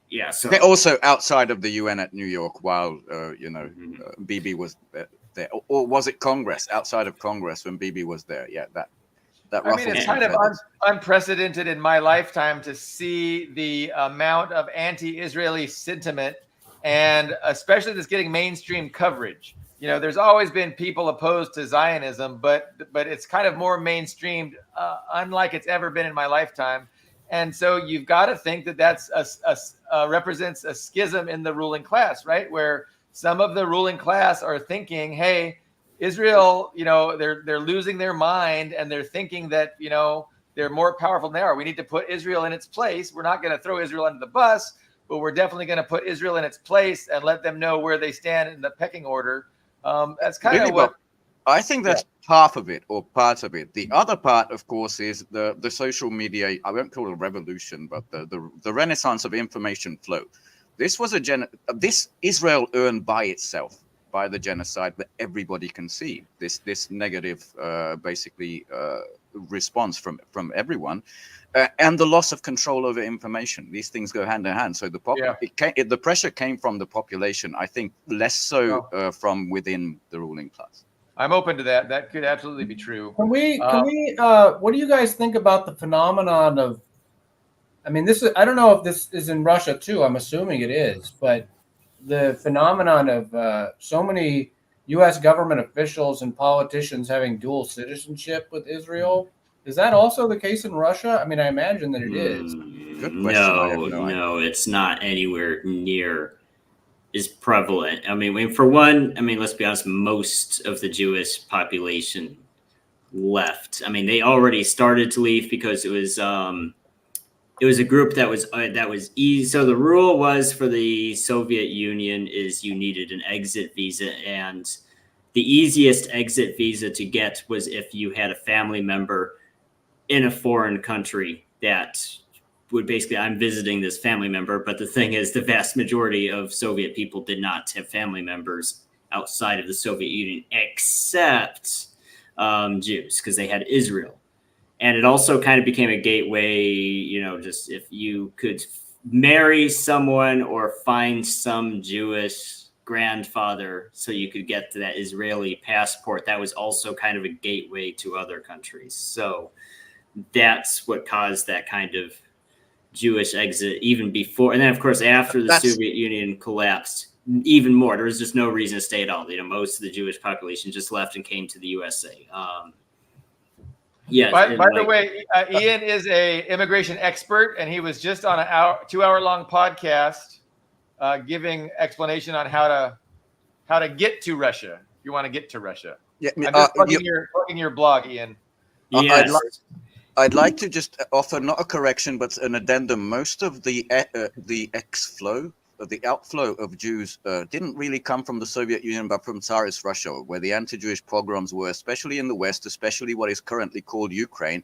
D: Yeah. So
B: they're also outside of the UN at New York while Bibi was there, or was it Congress? Outside of Congress when Bibi was there? Yeah, that.
A: It's kind of unprecedented in my lifetime to see the amount of anti-Israeli sentiment, and especially that's getting mainstream coverage. There's always been people opposed to Zionism, but it's kind of more mainstreamed, unlike it's ever been in my lifetime. And so you've got to think that that's represents a schism in the ruling class, right? Where some of the ruling class are thinking, hey, Israel, they're losing their mind and they're thinking that, they're more powerful than they are. We need to put Israel in its place. We're not going to throw Israel under the bus, but we're definitely going to put Israel in its place and let them know where they stand in the pecking order. That's kind of what
B: I think that's half of it or part of it. The other part, of course, is the social media. I won't call it a revolution, but the renaissance of information flow. This was this Israel earned by itself by the genocide that everybody can see. This negative, response from everyone, and the loss of control over information. These things go hand in hand. So the pressure came from the population. I think less so from within the ruling class.
A: I'm open to that. That could absolutely be true.
C: Can we? What do you guys think about the phenomenon of? I mean, I don't know if this is in Russia too. I'm assuming it is, but the phenomenon of so many U.S. government officials and politicians having dual citizenship with Israel. Is that also the case in Russia? I mean, I imagine that it is.
B: Good question.
D: No, it's not anywhere near as prevalent. I mean, for one, let's be honest, most of the Jewish population left. I mean, they already started to leave because it was a group that was easy. So the rule was for the Soviet Union is you needed an exit visa, and the easiest exit visa to get was if you had a family member in a foreign country that would basically, I'm visiting this family member. But the thing is, the vast majority of Soviet people did not have family members outside of the Soviet Union, except Jews, because they had Israel. And it also kind of became a gateway, just if you could marry someone or find some Jewish grandfather so you could get to that Israeli passport, that was also kind of a gateway to other countries. So that's what caused that kind of Jewish exit even before. And then, of course, after the Soviet Union collapsed, even more. There was just no reason to stay at all. Most of the Jewish population just left and came to the USA. Yeah.
A: By the way, Ian is a immigration expert, and he was just on a 2-hour long podcast giving explanation on how to get to Russia. If you want to get to Russia,
B: Yeah,
A: I'm just plugging your blog, Ian.
D: Yes.
B: I'd like to just offer not a correction, but an addendum. Most of the outflow of Jews didn't really come from the Soviet Union, but from Tsarist Russia, where the anti-Jewish pogroms were, especially in the West, especially what is currently called Ukraine.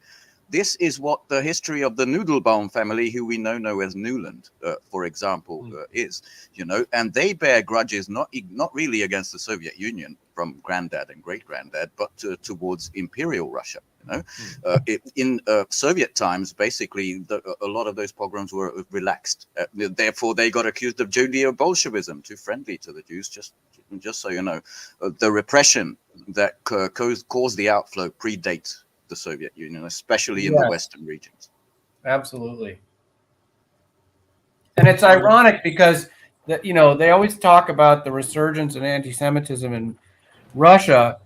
B: This is what the history of the Nudelbaum family, who we now know as Nuland, for example, is. And they bear grudges not really against the Soviet Union from granddad and great-granddad, but towards Imperial Russia. In Soviet times, basically, a lot of those pogroms were relaxed. Therefore, they got accused of Judeo-Bolshevism, too friendly to the Jews. Just so you know, the repression that caused the outflow predates the Soviet Union, especially in the Western regions.
C: Absolutely. And it's ironic because they always talk about the resurgence in anti-Semitism in Russia.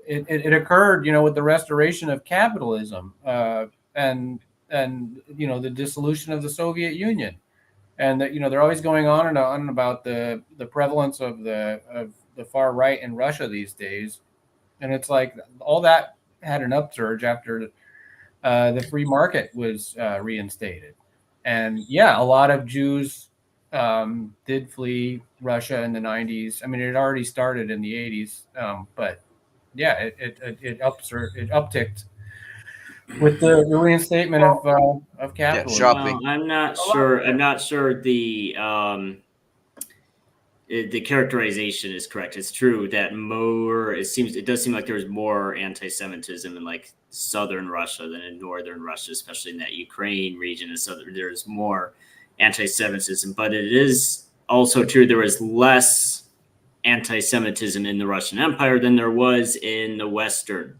C: It occurred, with the restoration of capitalism and the dissolution of the Soviet Union, and that they're always going on and on about the prevalence of the far right in Russia these days, and it's like all that had an upsurge after the free market was reinstated, and a lot of Jews did flee Russia in the 90s. I mean, it had already started in the 80s, but it upticked with the reinstatement of capitalism.
B: Sharply.
D: Well, I'm not sure the characterization is correct. It's true that it does seem like there's more anti-Semitism in like southern Russia than in northern Russia, especially in that Ukraine region. And so there's more anti-Semitism, but it is also true there was less anti-Semitism in the Russian Empire than there was in Western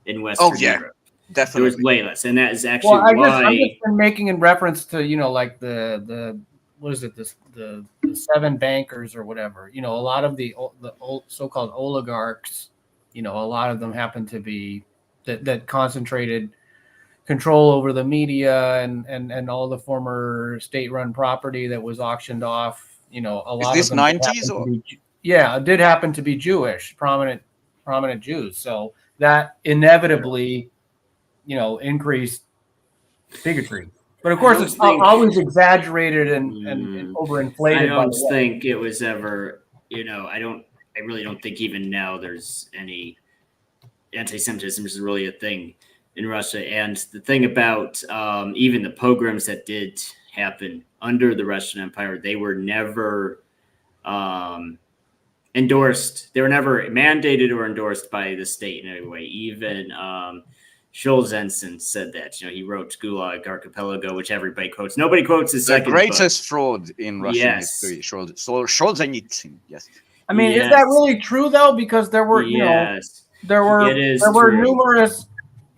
D: Europe.
B: Definitely.
D: There was way less, and that is actually why
C: I'm just making in reference to like the what is it, the seven bankers or whatever. A lot of the so-called oligarchs. A lot of them happen to be that concentrated control over the media and all the former state-run property that was auctioned off. A lot
B: is this
C: of them
B: 90s or?
C: It did happen to be Jewish, prominent Jews. So that inevitably, increased bigotry. But of course, it's always exaggerated and overinflated.
D: I don't think it was ever, I really don't think even now there's any anti-Semitism is really a thing in Russia. And the thing about even the pogroms that did happen under the Russian Empire, they were never endorsed. They were never mandated or endorsed by the state in any way. Even Solzhenitsyn said that. He wrote Gulag Archipelago, which everybody quotes. Nobody quotes his second book.
B: The greatest fraud in Russian history. Solzhenitsyn. Yes.
C: I mean, is that really true though? Because there were, there were numerous,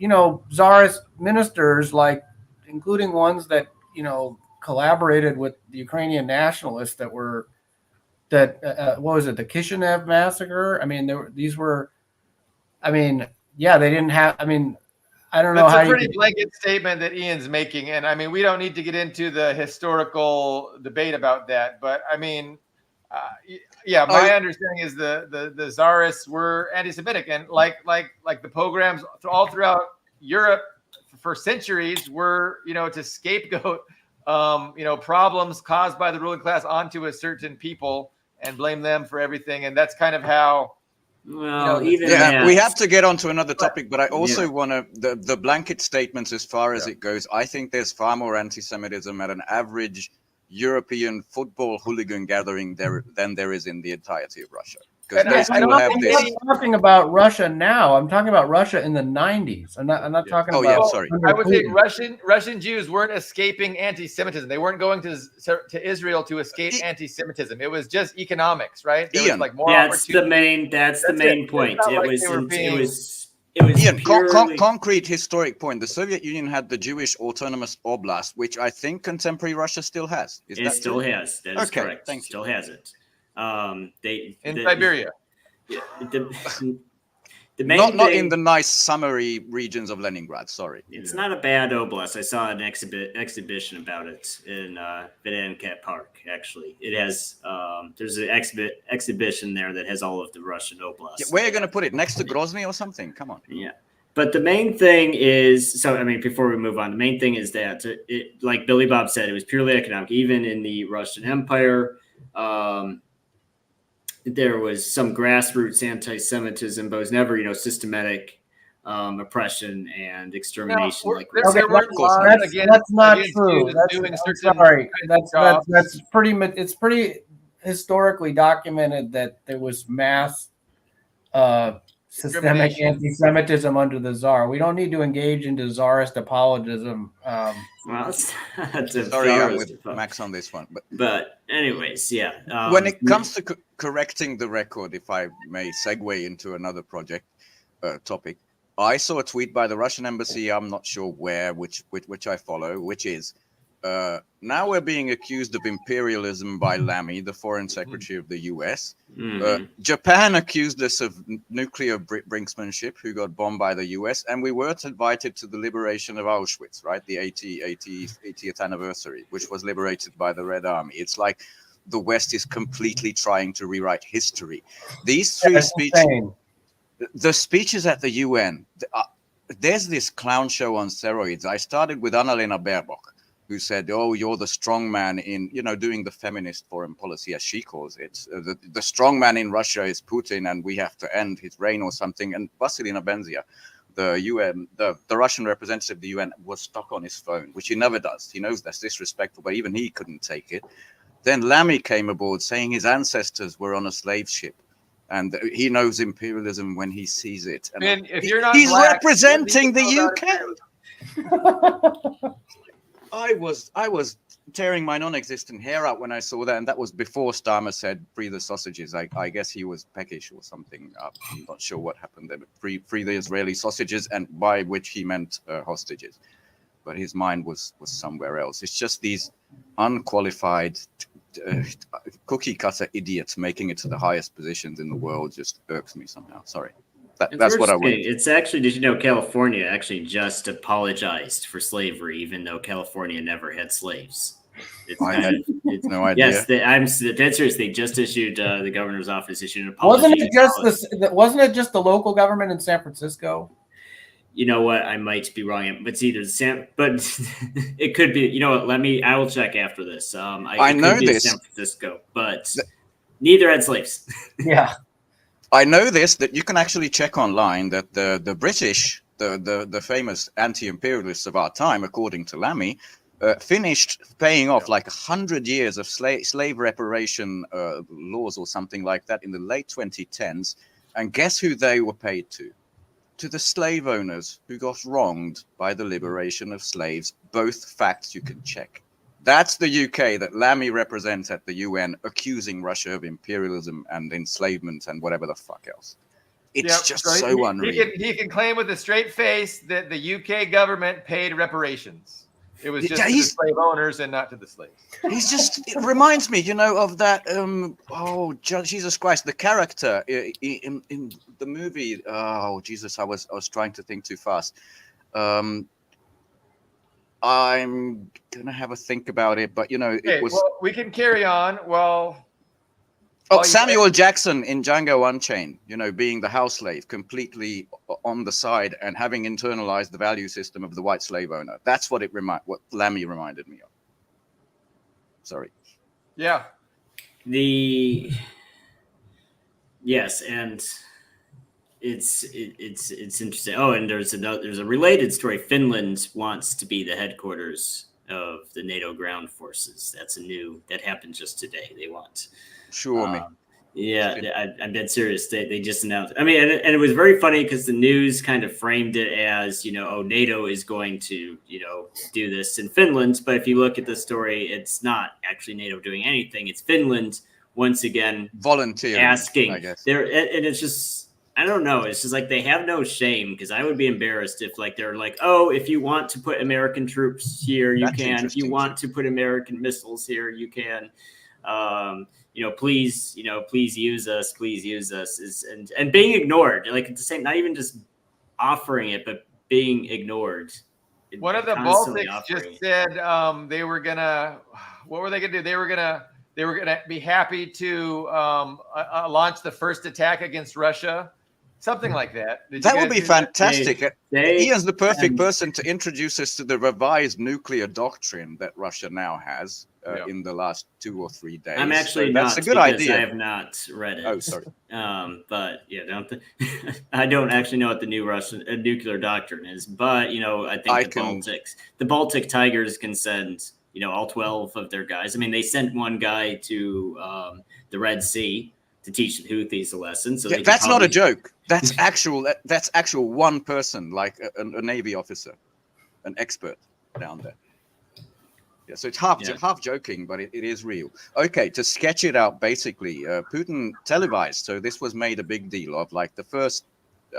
C: Tsarist ministers, including ones that collaborated with the Ukrainian nationalists that were. What was it? The Kishinev massacre. I mean, they didn't have. I mean, I don't know how.
A: That's a pretty blanket statement that Ian's making, and I mean, we don't need to get into the historical debate about that. But I mean, my understanding is the Tsarists were anti-Semitic, and like the pogroms all throughout Europe for centuries were to scapegoat problems caused by the ruling class onto a certain people and blame them for everything, and that's kind of how.
D: Well,
B: we have to get on to another topic, but I also want to the blanket statements as far as it goes. I think there's far more anti-Semitism at an average European football hooligan gathering than there is in the entirety of Russia. Because
C: I'm not talking about Russia now. I'm talking about Russia in the 90s. I'm not talking about.
B: Oh, yeah, sorry.
A: I would say Russian Jews weren't escaping anti-Semitism. They weren't going to Israel to escape anti-Semitism. It was just economics, right? There was more
D: that's the main point. It was
B: Ian,
D: purely...
B: concrete historic point. The Soviet Union had the Jewish Autonomous Oblast, which I think contemporary Russia still has.
D: It still has. That is correct. It still has it.
A: Siberia.
D: The main
B: not in the nice summery regions of Leningrad. Sorry,
D: it's not a bad oblast. I saw an exhibition about it in Vedankat Park. Actually, it has there's an exhibition there that has all of the Russian oblasts.
B: Where are you going to put it? Next to Grozny or something? Come on.
D: Yeah. But the main thing is, so I mean, before we move on, the main thing is that, like Billy Bob said, it was purely economic. Even in the Russian Empire, there was some grassroots anti-Semitism, but it was never, systematic oppression and extermination.
A: No,
D: like
A: there weren't laws
C: that's not
A: against
C: true.
A: Jews
C: That's,
A: doing
C: I'm
A: certain
C: sorry.
A: kinds of jobs.
C: That's it's pretty historically documented that there was mass systemic
A: Discrimination.
C: anti-Semitism under the Tsar. We don't need to engage into Tsarist apologism.
D: Well, that's a
B: Sorry, I'm
D: Tsarist
B: with Max on this one.
D: But anyways, yeah.
B: When it comes to correcting the record, if I may segue into another project topic, I saw a tweet by the Russian embassy. I'm not sure where, which I follow, which is now we're being accused of imperialism by Lamy, the foreign secretary of the US. Japan accused us of nuclear brinksmanship, who got bombed by the US, and we weren't invited to the liberation of Auschwitz, right? The 80th anniversary, which was liberated by the Red Army. It's like the West is completely trying to rewrite history. These three speeches, the speeches at the UN, there's this clown show on steroids. I started with Annalena Baerbock, who said, "Oh, you're the strong man in, doing the feminist foreign policy, as she calls it. The strong man in Russia is Putin, and we have to end his reign or something." And Vasilina Benzia, the Russian representative of the UN, was stuck on his phone, which he never does. He knows that's disrespectful, but even he couldn't take it. Then Lamy came aboard saying his ancestors were on a slave ship, and he knows imperialism when he sees it. And
A: if you're not
B: he's
A: black,
B: representing the
A: UK.
B: I was tearing my non-existent hair out when I saw that, and that was before Starmer said "free the sausages." I guess he was peckish or something. I'm not sure what happened there, but free the Israeli sausages, and by which he meant hostages. But his mind was somewhere else. It's just these unqualified cookie cutter idiots making it to the highest positions in the world just irks me somehow. Sorry. That's what I want.
D: It's actually, did you know California actually just apologized for slavery, even though California never had slaves?
B: I had no idea.
D: Yes, that's serious. They just issued, the governor's office issued an apology.
C: Wasn't it just the local government in San Francisco?
D: You know what? I might be wrong. It's either but it could be. You know what? I will check after this.
B: I know this.
D: San Francisco, but neither had slaves.
C: Yeah.
B: I know this, that you can actually check online that the British, the famous anti-imperialists of our time, according to Lamy, finished paying off like 100 years of slave reparation laws or something like that in the late 2010s. And guess who they were paid to? To the slave owners who got wronged by the liberation of slaves. Both facts you can check. That's the UK that Lamy represents at the UN, accusing Russia of imperialism and enslavement and whatever the fuck else. It's just so unreal.
A: He can claim with a straight face that the UK government paid reparations. It was just to the slave owners and not to the slaves.
B: It reminds me, of that, Jesus Christ, the character in the movie. Oh, Jesus, I was trying to think too fast. I'm gonna have a think about it, but it was.
A: Well, we can carry on.
B: Samuel Jackson in Django Unchained, being the house slave, completely on the side and having internalized the value system of the white slave owner. That's what what Lamy reminded me of. Sorry.
A: Yeah.
D: Yes, and it's interesting. Oh, and there's a related story. Finland wants to be the headquarters of the NATO ground forces. That happened just today. They want.
B: Sure me.
D: Yeah, I'm dead serious. They just announced. I mean, and it was very funny because the news kind of framed it as, NATO is going to, do this in Finland. But if you look at the story, it's not actually NATO doing anything. It's Finland once again
B: volunteering,
D: asking.
B: I guess.
D: And it's just, I don't know. It's just like they have no shame, because I would be embarrassed if they're like, oh, if you want to put American troops here, you can. If you want to put American missiles here, you can. Please use us. Please use us. And being ignored, like at the same, not even just offering it, but being ignored.
A: One of the Baltics just said they were gonna. What were they gonna do? They were gonna be happy to launch the first attack against Russia something like that. Did you
B: That would
A: guys
B: be
A: hear that?
B: fantastic.
D: They-
B: Ian's the perfect
D: and-
B: person to introduce us to the revised nuclear doctrine that Russia now has
A: Yeah.
B: in the last 2 or 3 days.
D: I'm actually
B: so that's
D: not
B: a good
D: because
B: idea.
D: I have not read it.
B: Oh, sorry.
D: But yeah, I don't actually know what the new Russian nuclear doctrine is. But I think the Baltic Tigers can send all 12 of their guys. I mean, they sent one guy to the Red Sea to teach the Houthis a lesson. So
B: that's not a joke. That's actual. That's actual one person, like a Navy officer, an expert down there. Yeah, so it's half joking, but it is real. Okay, to sketch it out, basically, Putin televised. So this was made a big deal of, like the first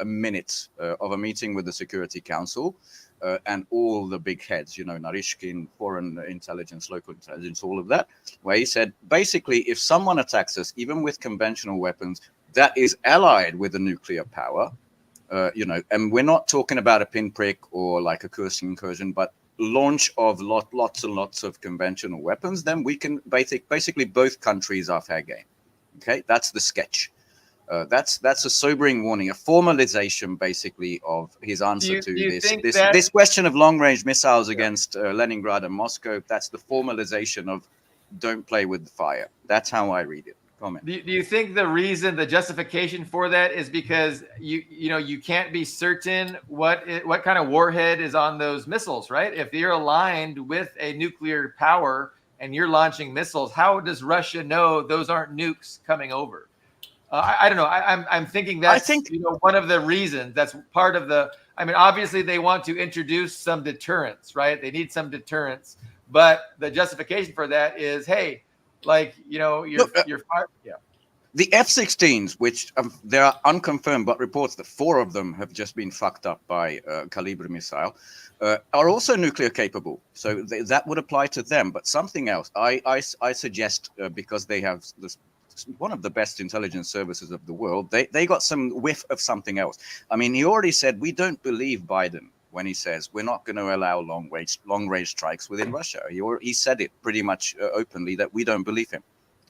B: minute of a meeting with the Security Council and all the big heads, Narishkin, foreign intelligence, local intelligence, all of that, where he said, basically, if someone attacks us, even with conventional weapons, that is allied with a nuclear power, and we're not talking about a pinprick or like a Kursk incursion, but launch of lots and lots of conventional weapons, then we can basically both countries are fair game. Okay, that's the sketch. That's a sobering warning, a formalization basically of his answer to this question of long-range missiles against Leningrad and Moscow. That's the formalization of don't play with the fire. That's how I read it. Comment.
A: Do you think the justification for that is because you can't be certain what kind of warhead is on those missiles, right? If you're aligned with a nuclear power and you're launching missiles, how does Russia know those aren't nukes coming over? I don't know. I'm thinking that's one of the reasons. That's part of the. I mean, obviously they want to introduce some deterrence, right? They need some deterrence, but the justification for that is, hey. Like, you're fired. Yeah.
B: The F-16s, which there are unconfirmed but reports that 4 of them have just been fucked up by Kalibr missile, are also nuclear capable. So that would apply to them. But something else, I suggest, because they have one of the best intelligence services of the world, they got some whiff of something else. I mean, he already said, we don't believe Biden when he says we're not going to allow long range strikes within Russia. He said it pretty much openly that we don't believe him,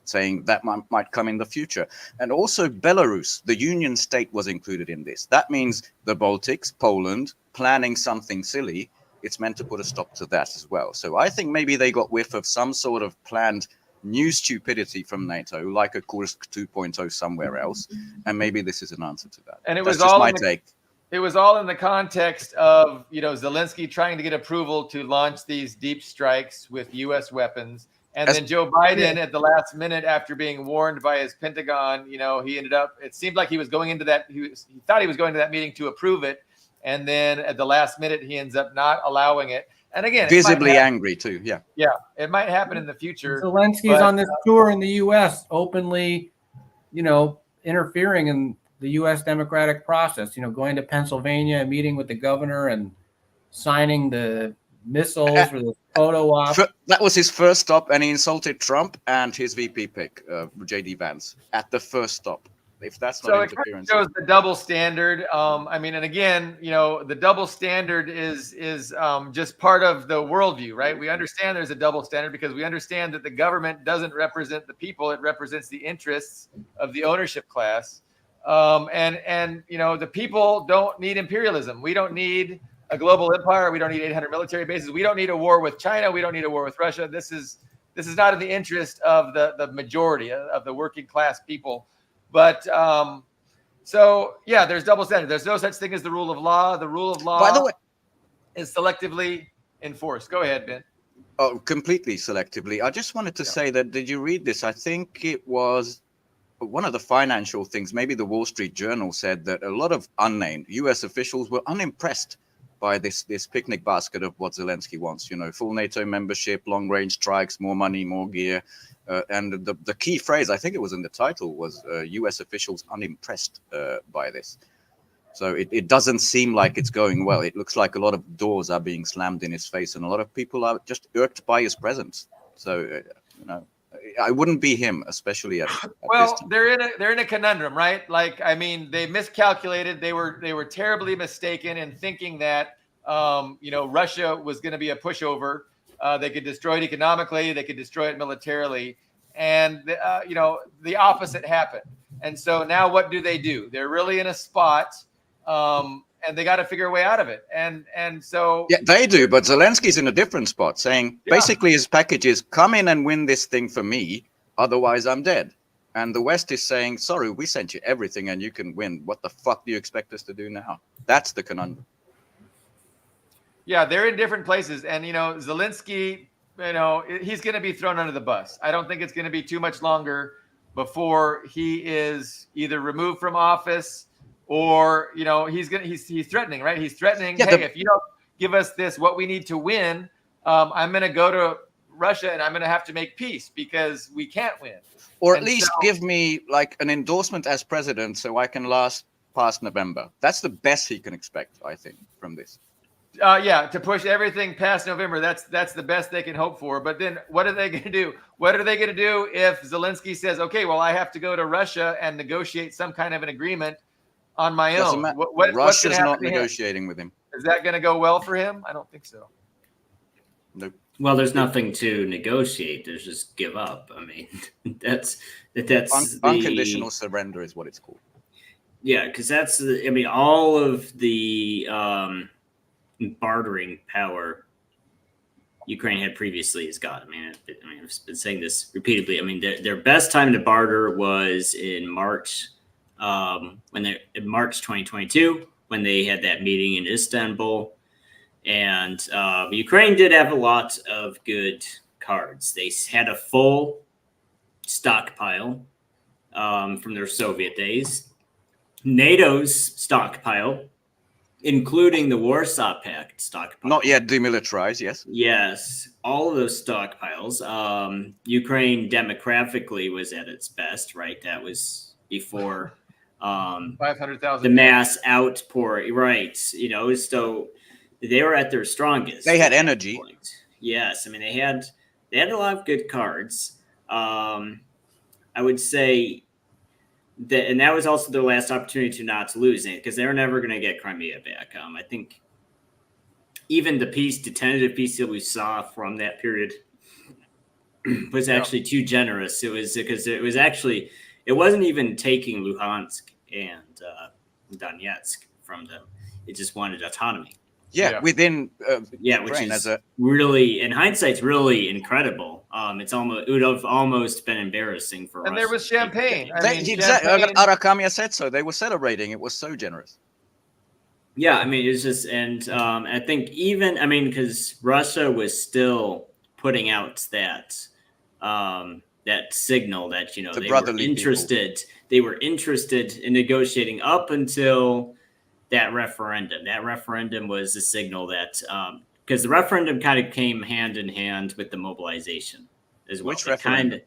B: saying that might come in the future. And also Belarus, the union state, was included in this. That means the Baltics, Poland, planning something silly. It's meant to put a stop to that as well. So I think maybe they got whiff of some sort of planned new stupidity from NATO, like a Kursk 2.0 somewhere else. And maybe this is an answer to that.
A: And
B: That's just my take.
A: It was all in the context of, Zelensky trying to get approval to launch these deep strikes with U.S. weapons. And then Joe Biden at the last minute, after being warned by his Pentagon, he ended up, it seemed like he was going into that, he thought he was going to that meeting to approve it. And then at the last minute, he ends up not allowing it. And again,
B: visibly angry too. Yeah.
A: Yeah. It might happen in the future.
C: Zelensky's on this tour in the U.S. openly, interfering in the U.S. democratic process, going to Pennsylvania, meeting with the governor and signing the missiles for the photo op.
B: That was his first stop, and he insulted Trump and his VP pick, J.D. Vance, at the first stop. If that's not interference.
A: So it shows the double standard. I mean, and again, the double standard is just part of the worldview, right? We understand there's a double standard because we understand that the government doesn't represent the people; it represents the interests of the ownership class. And the people don't need imperialism. We don't need a global empire. We don't need 800 military bases. We don't need a war with China. We don't need a war with Russia. This is not in the interest of the majority of the working class people. But there's double standard. There's no such thing as the rule of law. The rule of law, by the way, is selectively enforced. Go ahead, Ben.
B: Oh, completely selectively. I just wanted to say that, did you read this? I think it was one of the financial things, maybe the Wall Street Journal said that a lot of unnamed US officials were unimpressed by this picnic basket of what Zelensky wants, full NATO membership, long range strikes, more money, more gear. And the key phrase, I think it was in the title, was US officials unimpressed by this. So it doesn't seem like it's going well. It looks like a lot of doors are being slammed in his face and a lot of people are just irked by his presence. So, I wouldn't be him, especially at
A: well,
B: this time.
A: they're in a conundrum, right? Like, I mean, they miscalculated. They were terribly mistaken in thinking that Russia was going to be a pushover. They could destroy it economically. They could destroy it militarily, and the opposite happened. And so now what do? They're really in a spot, and they got to figure a way out of it. And so
B: Yeah, they do, but Zelensky's in a different spot, saying
A: Yeah.
B: basically his package is come in and win this thing for me, otherwise I'm dead. And the West is saying, sorry, we sent you everything and you can win. What the fuck do you expect us to do now? That's the conundrum.
A: yeah, they're in different places. And, Zelensky, he's going to be thrown under the bus. I don't think it's going to be too much longer before he is either removed from office or, he's threatening, right? He's threatening,
B: Yeah,
A: hey, if you don't give us this, what we need to win, I'm going to go to Russia and I'm going to have to make peace because we can't win.
B: Or at
A: And
B: least
A: so-
B: give me like an endorsement as president so I can last past November. That's the best he can expect, I think, from this.
A: To push everything past November. That's the best they can hope for. But then what are they going to do? What are they going to do if Zelensky says, okay, well, I have to go to Russia and negotiate some kind of an agreement on my
B: Doesn't
A: own?
B: matter.
A: What's going
B: Russia's
A: to happen
B: not
A: to him?
B: negotiating with him.
A: Is that going to go well for him? I don't think so.
B: Nope.
D: Well, there's nothing to negotiate. There's just give up. I mean, that's
B: Unconditional surrender is what it's called.
D: Yeah, because all of the bartering power Ukraine had previously is gone. I mean, I've been saying this repeatedly. I mean, their best time to barter was in March, in March 2022 when they had that meeting in Istanbul. And Ukraine did have a lot of good cards. They had a full stockpile from their Soviet days. NATO's stockpile, including the Warsaw Pact stockpile.
B: Not yet demilitarized, yes.
D: Yes, all of those stockpiles. Ukraine demographically was at its best, right? That was before
A: 500,000.
D: the mass outpour, right? So they were at their strongest.
B: They had energy.
D: Yes, I mean they had a lot of good cards. I would say that, and that was also their last opportunity to not lose it because they were never going to get Crimea back. I think even the tentative peace that we saw from that period was actually too generous. It was because it wasn't even taking Luhansk and Donetsk from them. It just wanted autonomy.
B: Yeah, within
D: Ukraine,
B: which is
D: really, in hindsight, really incredible. It would have almost been embarrassing for us.
A: And there was champagne.
B: exactly.
A: Champagne.
B: Arakamia said so. They were celebrating. It was so generous.
D: Yeah, I mean, it's just, and I think because Russia was still putting out that signal that they were interested.
B: People.
D: They were interested in negotiating up until that referendum. That referendum was a signal that because the referendum kind of came hand in hand with the mobilization as well.
B: Which referendum?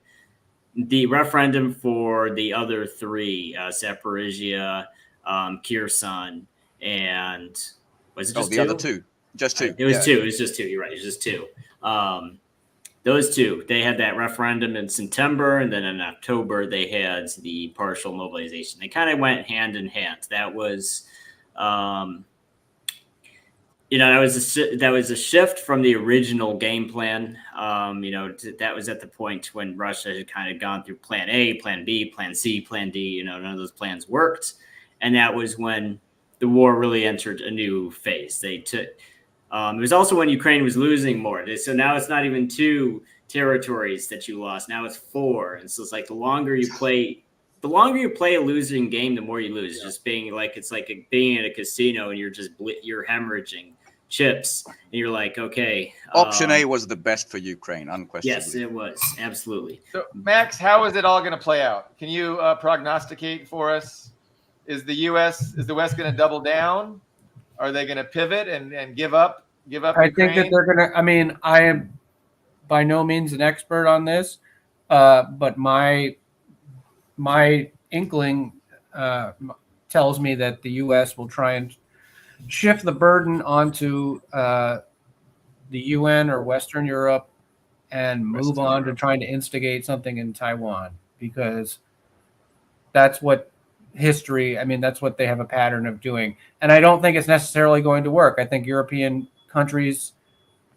D: The referendum for the other three, Zaporizhia, Kherson, and was it just
B: the other two? Just two.
D: It was two. It was just two. You're right. It was just two. Those two, they had that referendum in September, and then in October they had the partial mobilization. They kind of went hand in hand. That was, that was a shift from the original game plan. That was at the point when Russia had kind of gone through Plan A, Plan B, Plan C, Plan D. None of those plans worked, and that was when the war really entered a new phase. They took. It was also when Ukraine was losing more. So now it's not even 2 territories that you lost. Now it's 4. And so it's like the longer you play a losing game, the more you lose. Yeah. Just being like, it's like being at a casino and you're hemorrhaging chips. And you're like, okay.
B: Option A was the best for Ukraine, unquestionably.
D: Yes, it was. Absolutely.
A: So, Max, how is it all going to play out? Can you prognosticate for us? Is the West going to double down? Are they going to pivot and give up?
C: I think that they're going to. I mean, I am by no means an expert on this, but my inkling tells me that the U.S. will try and shift the burden onto the UN or Western Europe and move on to trying to instigate something in Taiwan, because that's what that's what they have a pattern of doing. And I don't think it's necessarily going to work. I think European countries,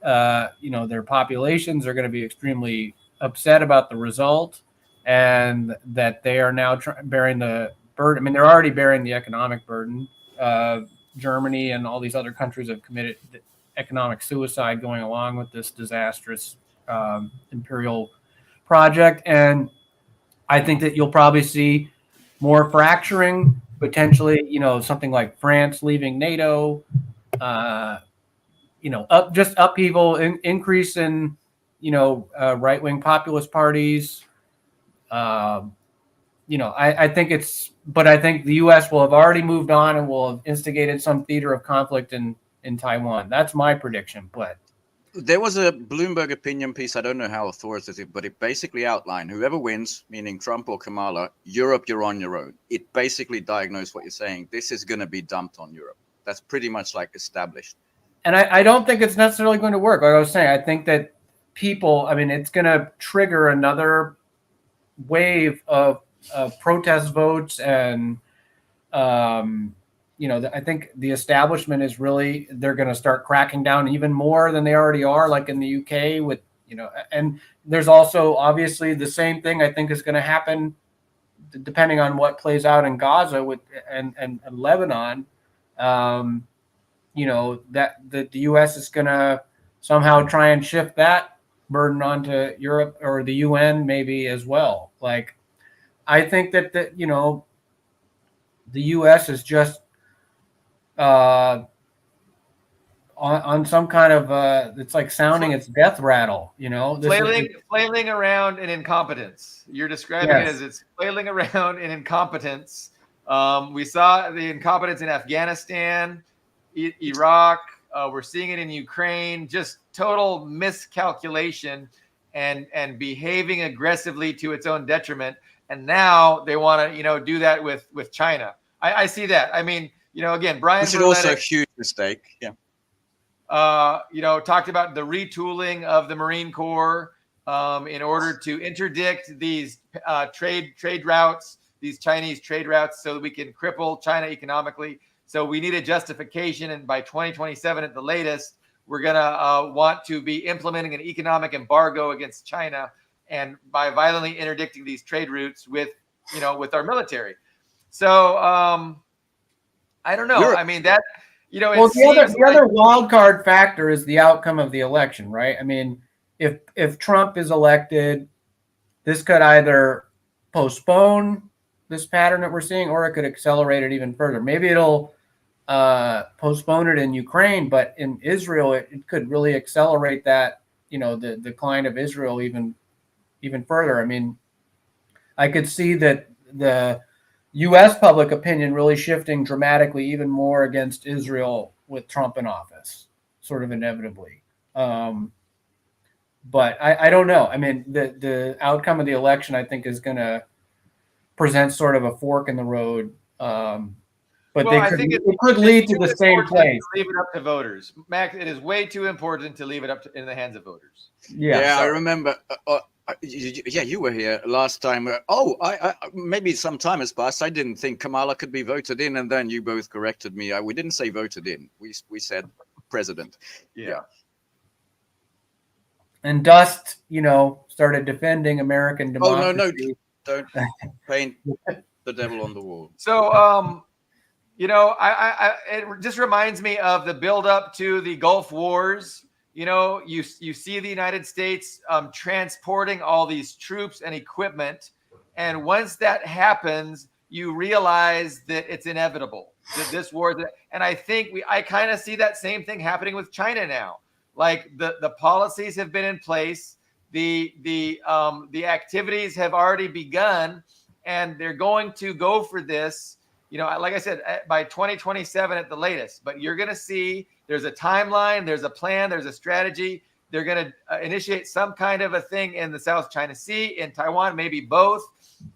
C: their populations are going to be extremely upset about the result. and that they are now bearing the burden. I mean, they're already bearing the economic burden. Germany and all these other countries have committed economic suicide going along with this disastrous imperial project. And I think that you'll probably see more fracturing, potentially, something like France leaving NATO, just upheaval, increase in, right-wing populist parties. I think but I think the U.S. will have already moved on and will have instigated some theater of conflict in Taiwan. That's my prediction. But
B: there was a Bloomberg opinion piece. I don't know how authoritative, but it basically outlined whoever wins, meaning Trump or Kamala, Europe, you're on your own. It basically diagnosed what you're saying. This is going to be dumped on Europe. That's pretty much like established.
C: And I don't think it's necessarily going to work. Like I was saying, I think that it's going to trigger another wave of protest votes, and I think the establishment is they're going to start cracking down even more than they already are, like in the UK with, and there's also obviously the same thing I think is going to happen depending on what plays out in Gaza and Lebanon. That the US is going to somehow try and shift that burden onto Europe or the UN maybe as well. Like, I think that the U.S. is just on some kind of it's like sounding its death rattle.
A: Flailing around in incompetence. You're describing it as it's flailing around in incompetence. We saw the incompetence in Afghanistan, Iraq. We're seeing it in Ukraine. Just total miscalculation and behaving aggressively to its own detriment. And now they want to, do that with China. I see that. I mean, again, Brian,
B: which is also a huge mistake. Yeah.
A: Talked about the retooling of the Marine Corps in order to interdict these trade routes, these Chinese trade routes, so that we can cripple China economically. So we need a justification, and by 2027 at the latest, we're gonna want to be implementing an economic embargo against China, and by violently interdicting these trade routes with our military. So I don't know. I mean, that
C: the other wild card factor is the outcome of the election, right? I mean, if Trump is elected, this could either postpone this pattern that we're seeing, or it could accelerate it even further. Maybe it'll postpone it in Ukraine, but in Israel, it could really accelerate that, the decline of Israel even further. I mean, I could see that the U.S. public opinion really shifting dramatically even more against Israel with Trump in office, sort of inevitably. But I don't know. I mean, the outcome of the election, I think, is going to present sort of a fork in the road. But it could lead to the same place.
A: Leave it up to voters, Max. It is way too important to leave it up in the hands of voters.
B: Yeah, I remember. You were here last time. I maybe some time has passed. I didn't think Kamala could be voted in, and then you both corrected me. We didn't say voted in. We said president.
A: Yeah.
C: And Dust, started defending American democracy.
B: Oh no! Don't paint the devil on the wall.
A: So, it just reminds me of the buildup to the Gulf Wars. You see the United States transporting all these troops and equipment, and once that happens, you realize that it's inevitable, that this war. And I think I kind of see that same thing happening with China now. Like the policies have been in place, the activities have already begun, and they're going to go for this. Like I said, by 2027 at the latest. But you're going to see there's a timeline, there's a plan, there's a strategy. They're going to initiate some kind of a thing in the South China Sea, in Taiwan, maybe both.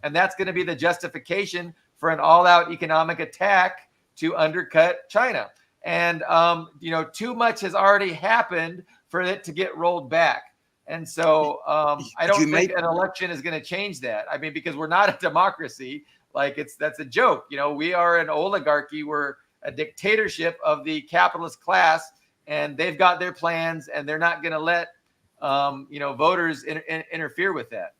A: And that's going to be the justification for an all-out economic attack to undercut China. And, too much has already happened for it to get rolled back. And so I don't think an election is going to change that. I mean, because we're not a democracy. Like that's a joke. We are an oligarchy. We're a dictatorship of the capitalist class, and they've got their plans, and they're not going to let, voters interfere with that.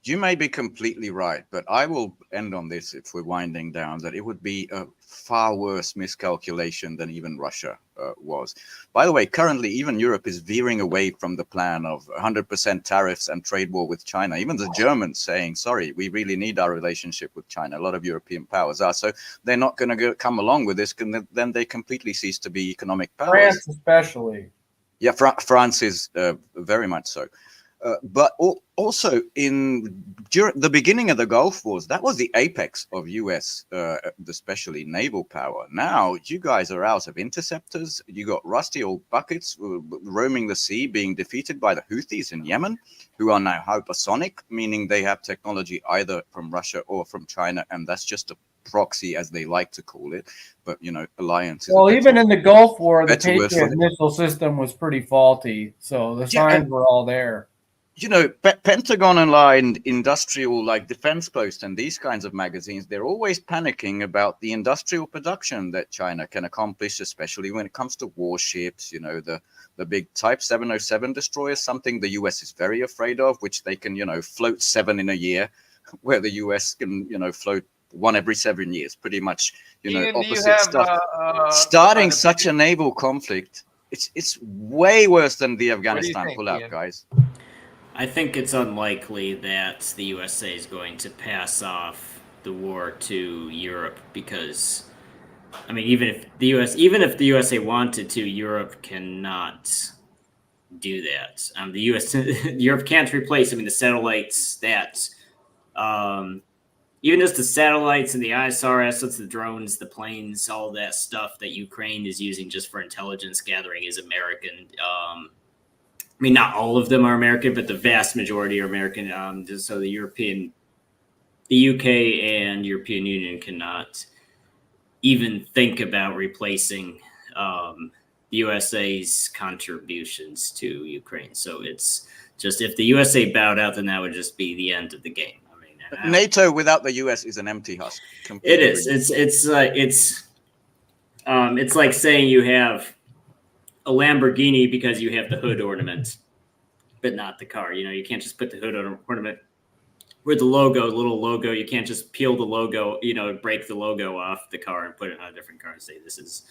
B: You may be completely right, but I will end on this if we're winding down, that it would be a far worse miscalculation than even Russia was. By the way, currently, even Europe is veering away from the plan of 100% tariffs and trade war with China. Even the Germans saying, sorry, we really need our relationship with China. A lot of European powers are. So they're not going to come along with this, then they completely cease to be economic powers.
C: France especially.
B: Yeah, France is very much so. But also during the beginning of the Gulf Wars, that was the apex of US, especially naval power. Now you guys are out of interceptors. You got rusty old buckets roaming the sea, being defeated by the Houthis in Yemen, who are now hypersonic, meaning they have technology either from Russia or from China, and that's just a proxy, as they like to call it. But alliances.
C: Well, even in the Gulf War, the
B: better word for
C: Patriot
B: it.
C: missile system was pretty faulty, so the signs were all there.
B: Pentagon-aligned industrial defense posts and these kinds of magazines, they're always panicking about the industrial production that China can accomplish, especially when it comes to warships, the big Type 707 destroyers, something the US is very afraid of, which they can, float 7 in a year, where the US can, float 1 every 7 years, pretty much,
A: Ian,
B: opposite stuff. Starting such a naval conflict, it's way worse than the Afghanistan pullout,
A: Ian?
B: guys.
D: I think it's unlikely that the USA is going to pass off the war to Europe because, even if the USA wanted to, Europe cannot do that. Europe can't replace. The satellites that, even just the satellites and the ISR assets, the drones, the planes, all that stuff that Ukraine is using just for intelligence gathering is American. Not all of them are American, but the vast majority are American. So the UK and European Union cannot even think about replacing the USA's contributions to Ukraine. So it's just, if the USA bowed out, then that would just be the end of the game.
B: NATO without the US is an empty husk.
D: It is. It's like saying you have a Lamborghini because you have the hood ornament, but not the car. You can't just put the hood ornament with the little logo. You can't just peel the logo, break the logo off the car and put it on a different car and say this is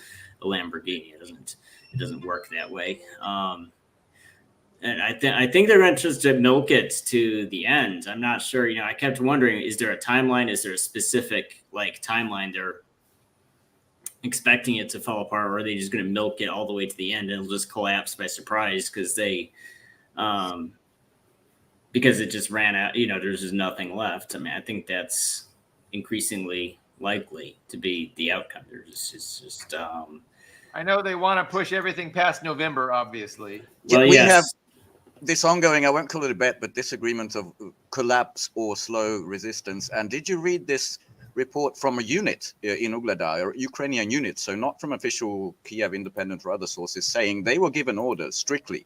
D: a Lamborghini. It doesn't work that way. And I think they're going to just milk it to the end. I'm not sure. I kept wondering, is there a timeline? Is there a specific timeline they're expecting it to fall apart, or are they just going to milk it all the way to the end and it'll just collapse by surprise because it just ran out, there's just nothing left. I think that's increasingly likely to be the outcome.
A: I know they want to push everything past November, obviously.
B: Well, we have this ongoing, I won't call it a bet, but disagreement of collapse or slow resistance. And did you read this report from a unit in Ugledar, or Ukrainian unit, so not from official Kiev independent or other sources, saying they were given orders strictly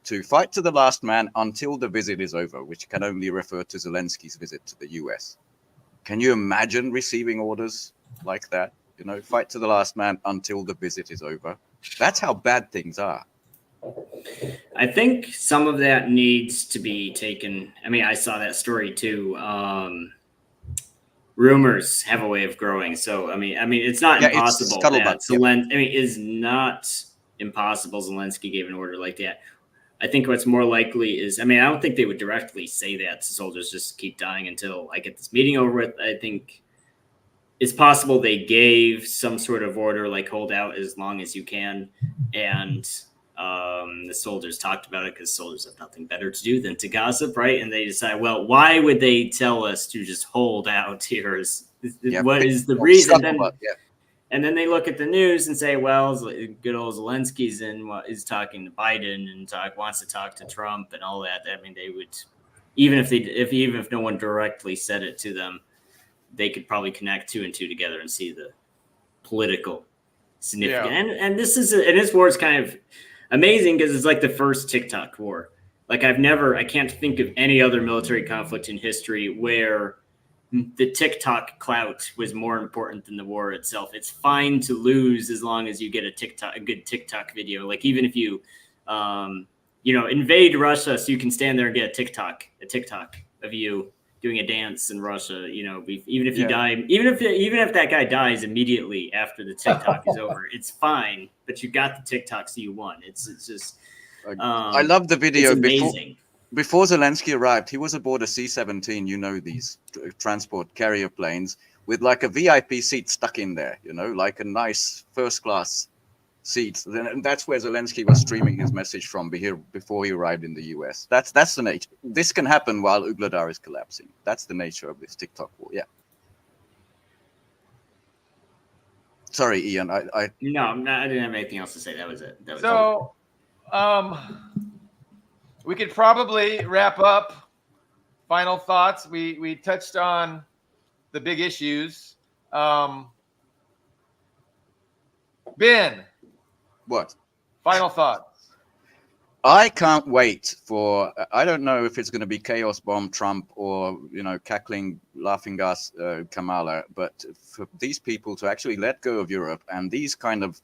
B: to fight to the last man until the visit is over, which can only refer to Zelensky's visit to the US. Can you imagine receiving orders like that? Fight to the last man until the visit is over. That's how bad things are.
D: I think some of that needs to be taken. I saw that story too. Rumors have a way of growing. So, it's not impossible. It's not impossible Zelensky gave an order like that. I think what's more likely is, I don't think they would directly say that to soldiers, just keep dying until I get this meeting over with. I think it's possible they gave some sort of order, like hold out as long as you can. And the soldiers talked about it because soldiers have nothing better to do than to gossip, right? And they decide, well, why would they tell us to just hold out here? What is the reason? And then they look at the news and say, well, good old Zelensky's is talking to Biden and wants to talk to Trump and all that. They would, even if no one directly said it to them, they could probably connect 2 and 2 together and see the political significance. Yeah. And this war is kind of amazing because it's like the first TikTok war. I can't think of any other military conflict in history where the TikTok clout was more important than the war itself. It's fine to lose as long as you get a good TikTok video. Even if you, invade Russia, so you can stand there and get a TikTok of you doing a dance in Russia. Even if you die, even if that guy dies immediately after the TikTok is over, it's fine. But you got the TikTok, so you won. It's just.
B: I love the video.
D: It's amazing.
B: Before Zelensky arrived, he was aboard a C-17. These transport carrier planes with like a VIP seat stuck in there. Like a nice first class seats. And that's where Zelensky was streaming his message from before he arrived in the US. That's the nature. This can happen while Ugladar is collapsing. That's the nature of this TikTok war. Yeah. Sorry, Ian.
D: No, I didn't have anything else to say. That was it.
A: We could probably wrap up. Final thoughts. We touched on the big issues. Ben.
B: What?
A: Final thoughts.
B: I can't wait for. I don't know if it's going to be chaos bomb Trump or cackling laughing gas Kamala, but for these people to actually let go of Europe and these kind of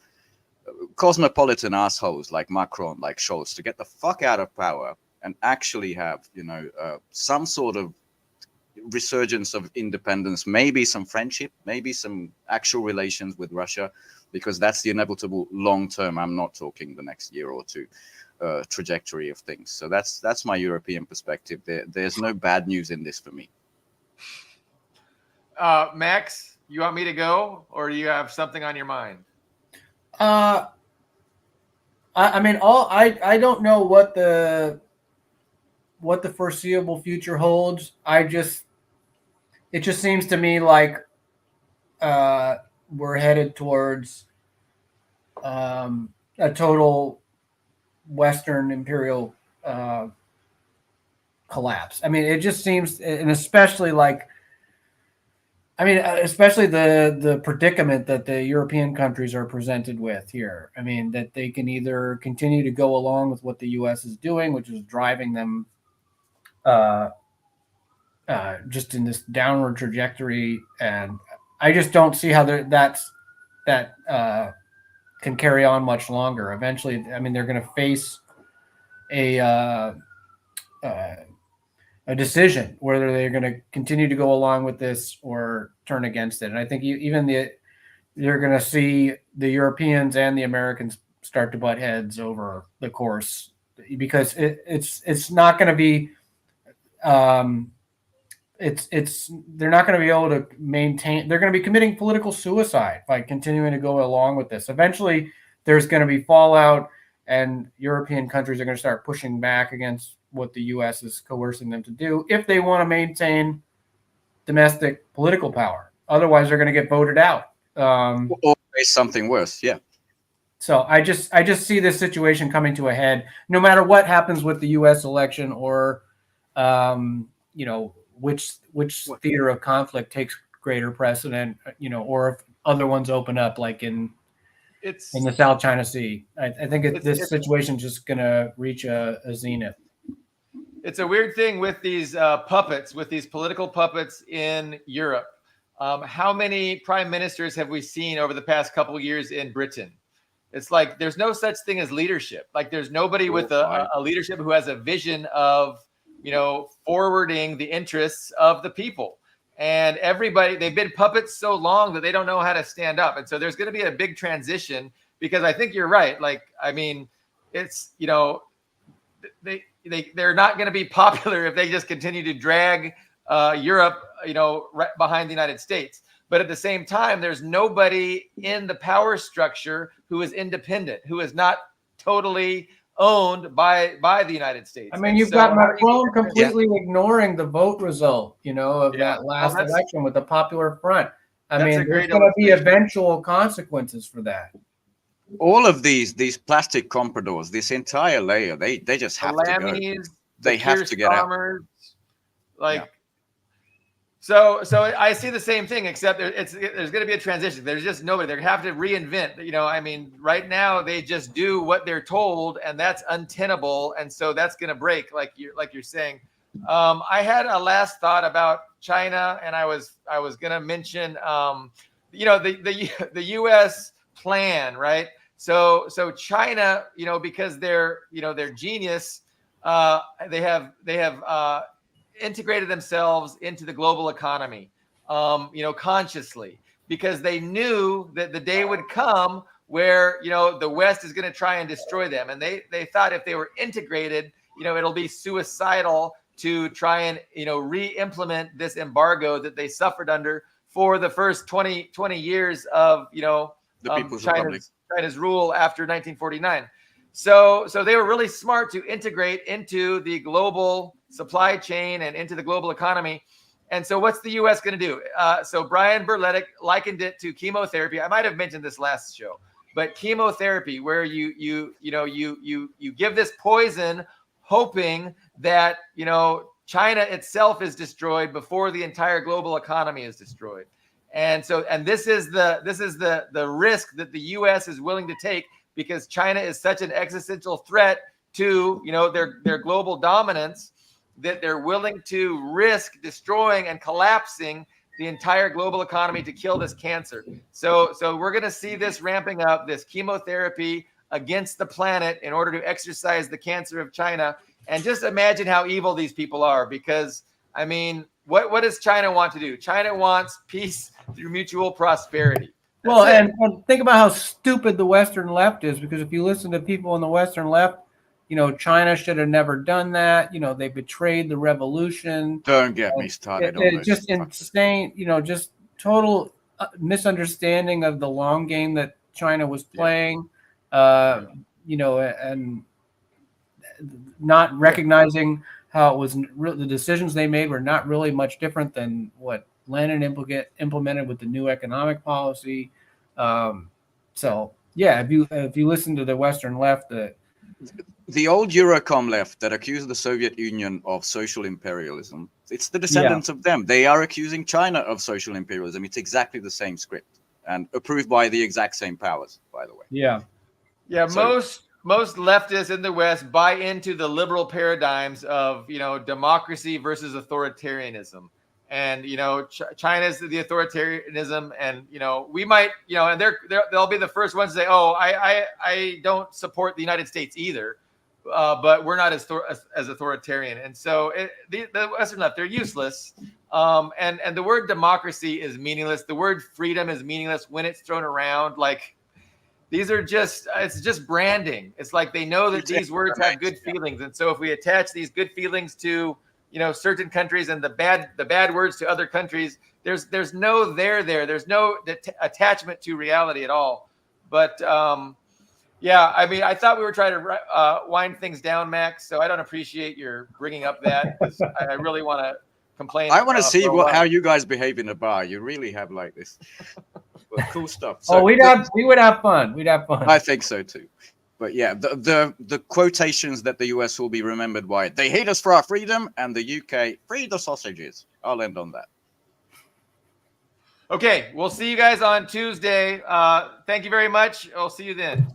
B: cosmopolitan assholes like Macron, like Scholz, to get the fuck out of power and actually have some sort of resurgence of independence, maybe some friendship, maybe some actual relations with Russia, because that's the inevitable long term. I'm not talking the next year or two trajectory of things. So that's my European perspective. There's no bad news in this for me.
A: Max, you want me to go, or do you have something on your mind?
C: I don't know what the foreseeable future holds. It just seems to me like we're headed towards a total Western imperial collapse. I mean, it just seems, and especially especially the predicament that the European countries are presented with here. I mean, that they can either continue to go along with what the U.S. is doing, which is driving them just in this downward trajectory, and I just don't see how that can carry on much longer. Eventually, I mean, they're going to face a decision whether they're going to continue to go along with this or turn against it. And I think you're going to see the Europeans and the Americans start to butt heads over the course, because it's not going to be they're not going to be able to maintain. They're going to be committing political suicide by continuing to go along with this. Eventually, there's going to be fallout, and European countries are going to start pushing back against what the U.S. is coercing them to do if they want to maintain domestic political power. Otherwise, they're going to get voted out.
B: Or face something worse. Yeah.
C: So I just see this situation coming to a head, no matter what happens with the U.S. election, or which theater of conflict takes greater precedent, or if other ones open up, like in the South China Sea. I think this situation is just going to reach a zenith.
A: It's a weird thing with these puppets, with these political puppets in Europe. How many prime ministers have we seen over the past couple of years in Britain? It's like there's no such thing as leadership. Like there's nobody with a leadership who has a vision of forwarding the interests of the people. And they've been puppets so long that they don't know how to stand up. And so there's going to be a big transition, because I think you're right. Like, I mean, it's, they're not going to be popular if they just continue to drag Europe, right behind the United States. But at the same time, there's nobody in the power structure who is independent, who is not totally owned by the United States.
C: I mean, you've got Macron completely ignoring the vote result, of that last election with the Popular Front. I mean, there's going to be eventual consequences for that.
B: All of these plastic compradors, this entire layer, they just have to go. They have to get out.
A: So I see the same thing, except there's going to be a transition. There's just nobody. They have to reinvent. I mean, right now they just do what they're told, and that's untenable. And so that's going to break, like you're saying. I had a last thought about China, and I was going to mention, the U.S. plan, right? So China, because they're genius, they have integrated themselves into the global economy, consciously, because they knew that the day would come where, the West is going to try and destroy them. And they thought if they were integrated, it'll be suicidal to try and, re-implement this embargo that they suffered under for the first 20 years of,
B: the People's Republic.
A: China's rule after 1949. So they were really smart to integrate into the global supply chain and into the global economy. And so what's the U.S. going to do? So Brian Berletic likened it to chemotherapy. I might have mentioned this last show, but chemotherapy, where you give this poison, hoping that China itself is destroyed before the entire global economy is destroyed. And this is the risk that the U.S. is willing to take, because China is such an existential threat to their global dominance, that they're willing to risk destroying and collapsing the entire global economy to kill this cancer. So we're going to see this ramping up, this chemotherapy against the planet in order to exorcise the cancer of China. And just imagine how evil these people are, because, I mean, what does China want to do? China wants peace through mutual prosperity.
C: Well, and think about how stupid the Western left is, because if you listen to people in the Western left, China should have never done that. They betrayed the revolution.
B: Don't get me started on
C: It's just insane, just total misunderstanding of the long game that China was playing, and not recognizing how it was the decisions they made were not really much different than what Lenin implemented with the new economic policy. So yeah, if you listen to the Western left,
B: the old Eurocom left that accused the Soviet Union of social imperialism, it's the descendants of them. They are accusing China of social imperialism. It's exactly the same script, and approved by the exact same powers, by the way.
C: Yeah.
A: So, most leftists in the West buy into the liberal paradigms of, democracy versus authoritarianism. And, China's the authoritarianism, and, we might, and they'll be the first ones to say, oh, I don't support the United States either, but we're not as authoritarian. And so the Western left, they're useless. And the word democracy is meaningless. The word freedom is meaningless when it's thrown around. Like, it's just branding. It's like they know that these words have good feelings. And so if we attach these good feelings to, certain countries and the bad words to other countries, there's no there. There's no attachment to reality at all. But I mean, I thought we were trying to wind things down, Max. So I don't appreciate your bringing up that, because I really want to complain.
B: I want to see how you guys behave in a bar. You really have like this cool stuff. So,
C: we would have fun. We'd have fun.
B: I think so too. But yeah, the quotations that the US will be remembered by: they hate us for our freedom, and the UK, free the sausages. I'll end on that.
A: Okay, we'll see you guys on Tuesday. Thank you very much. I'll see you then.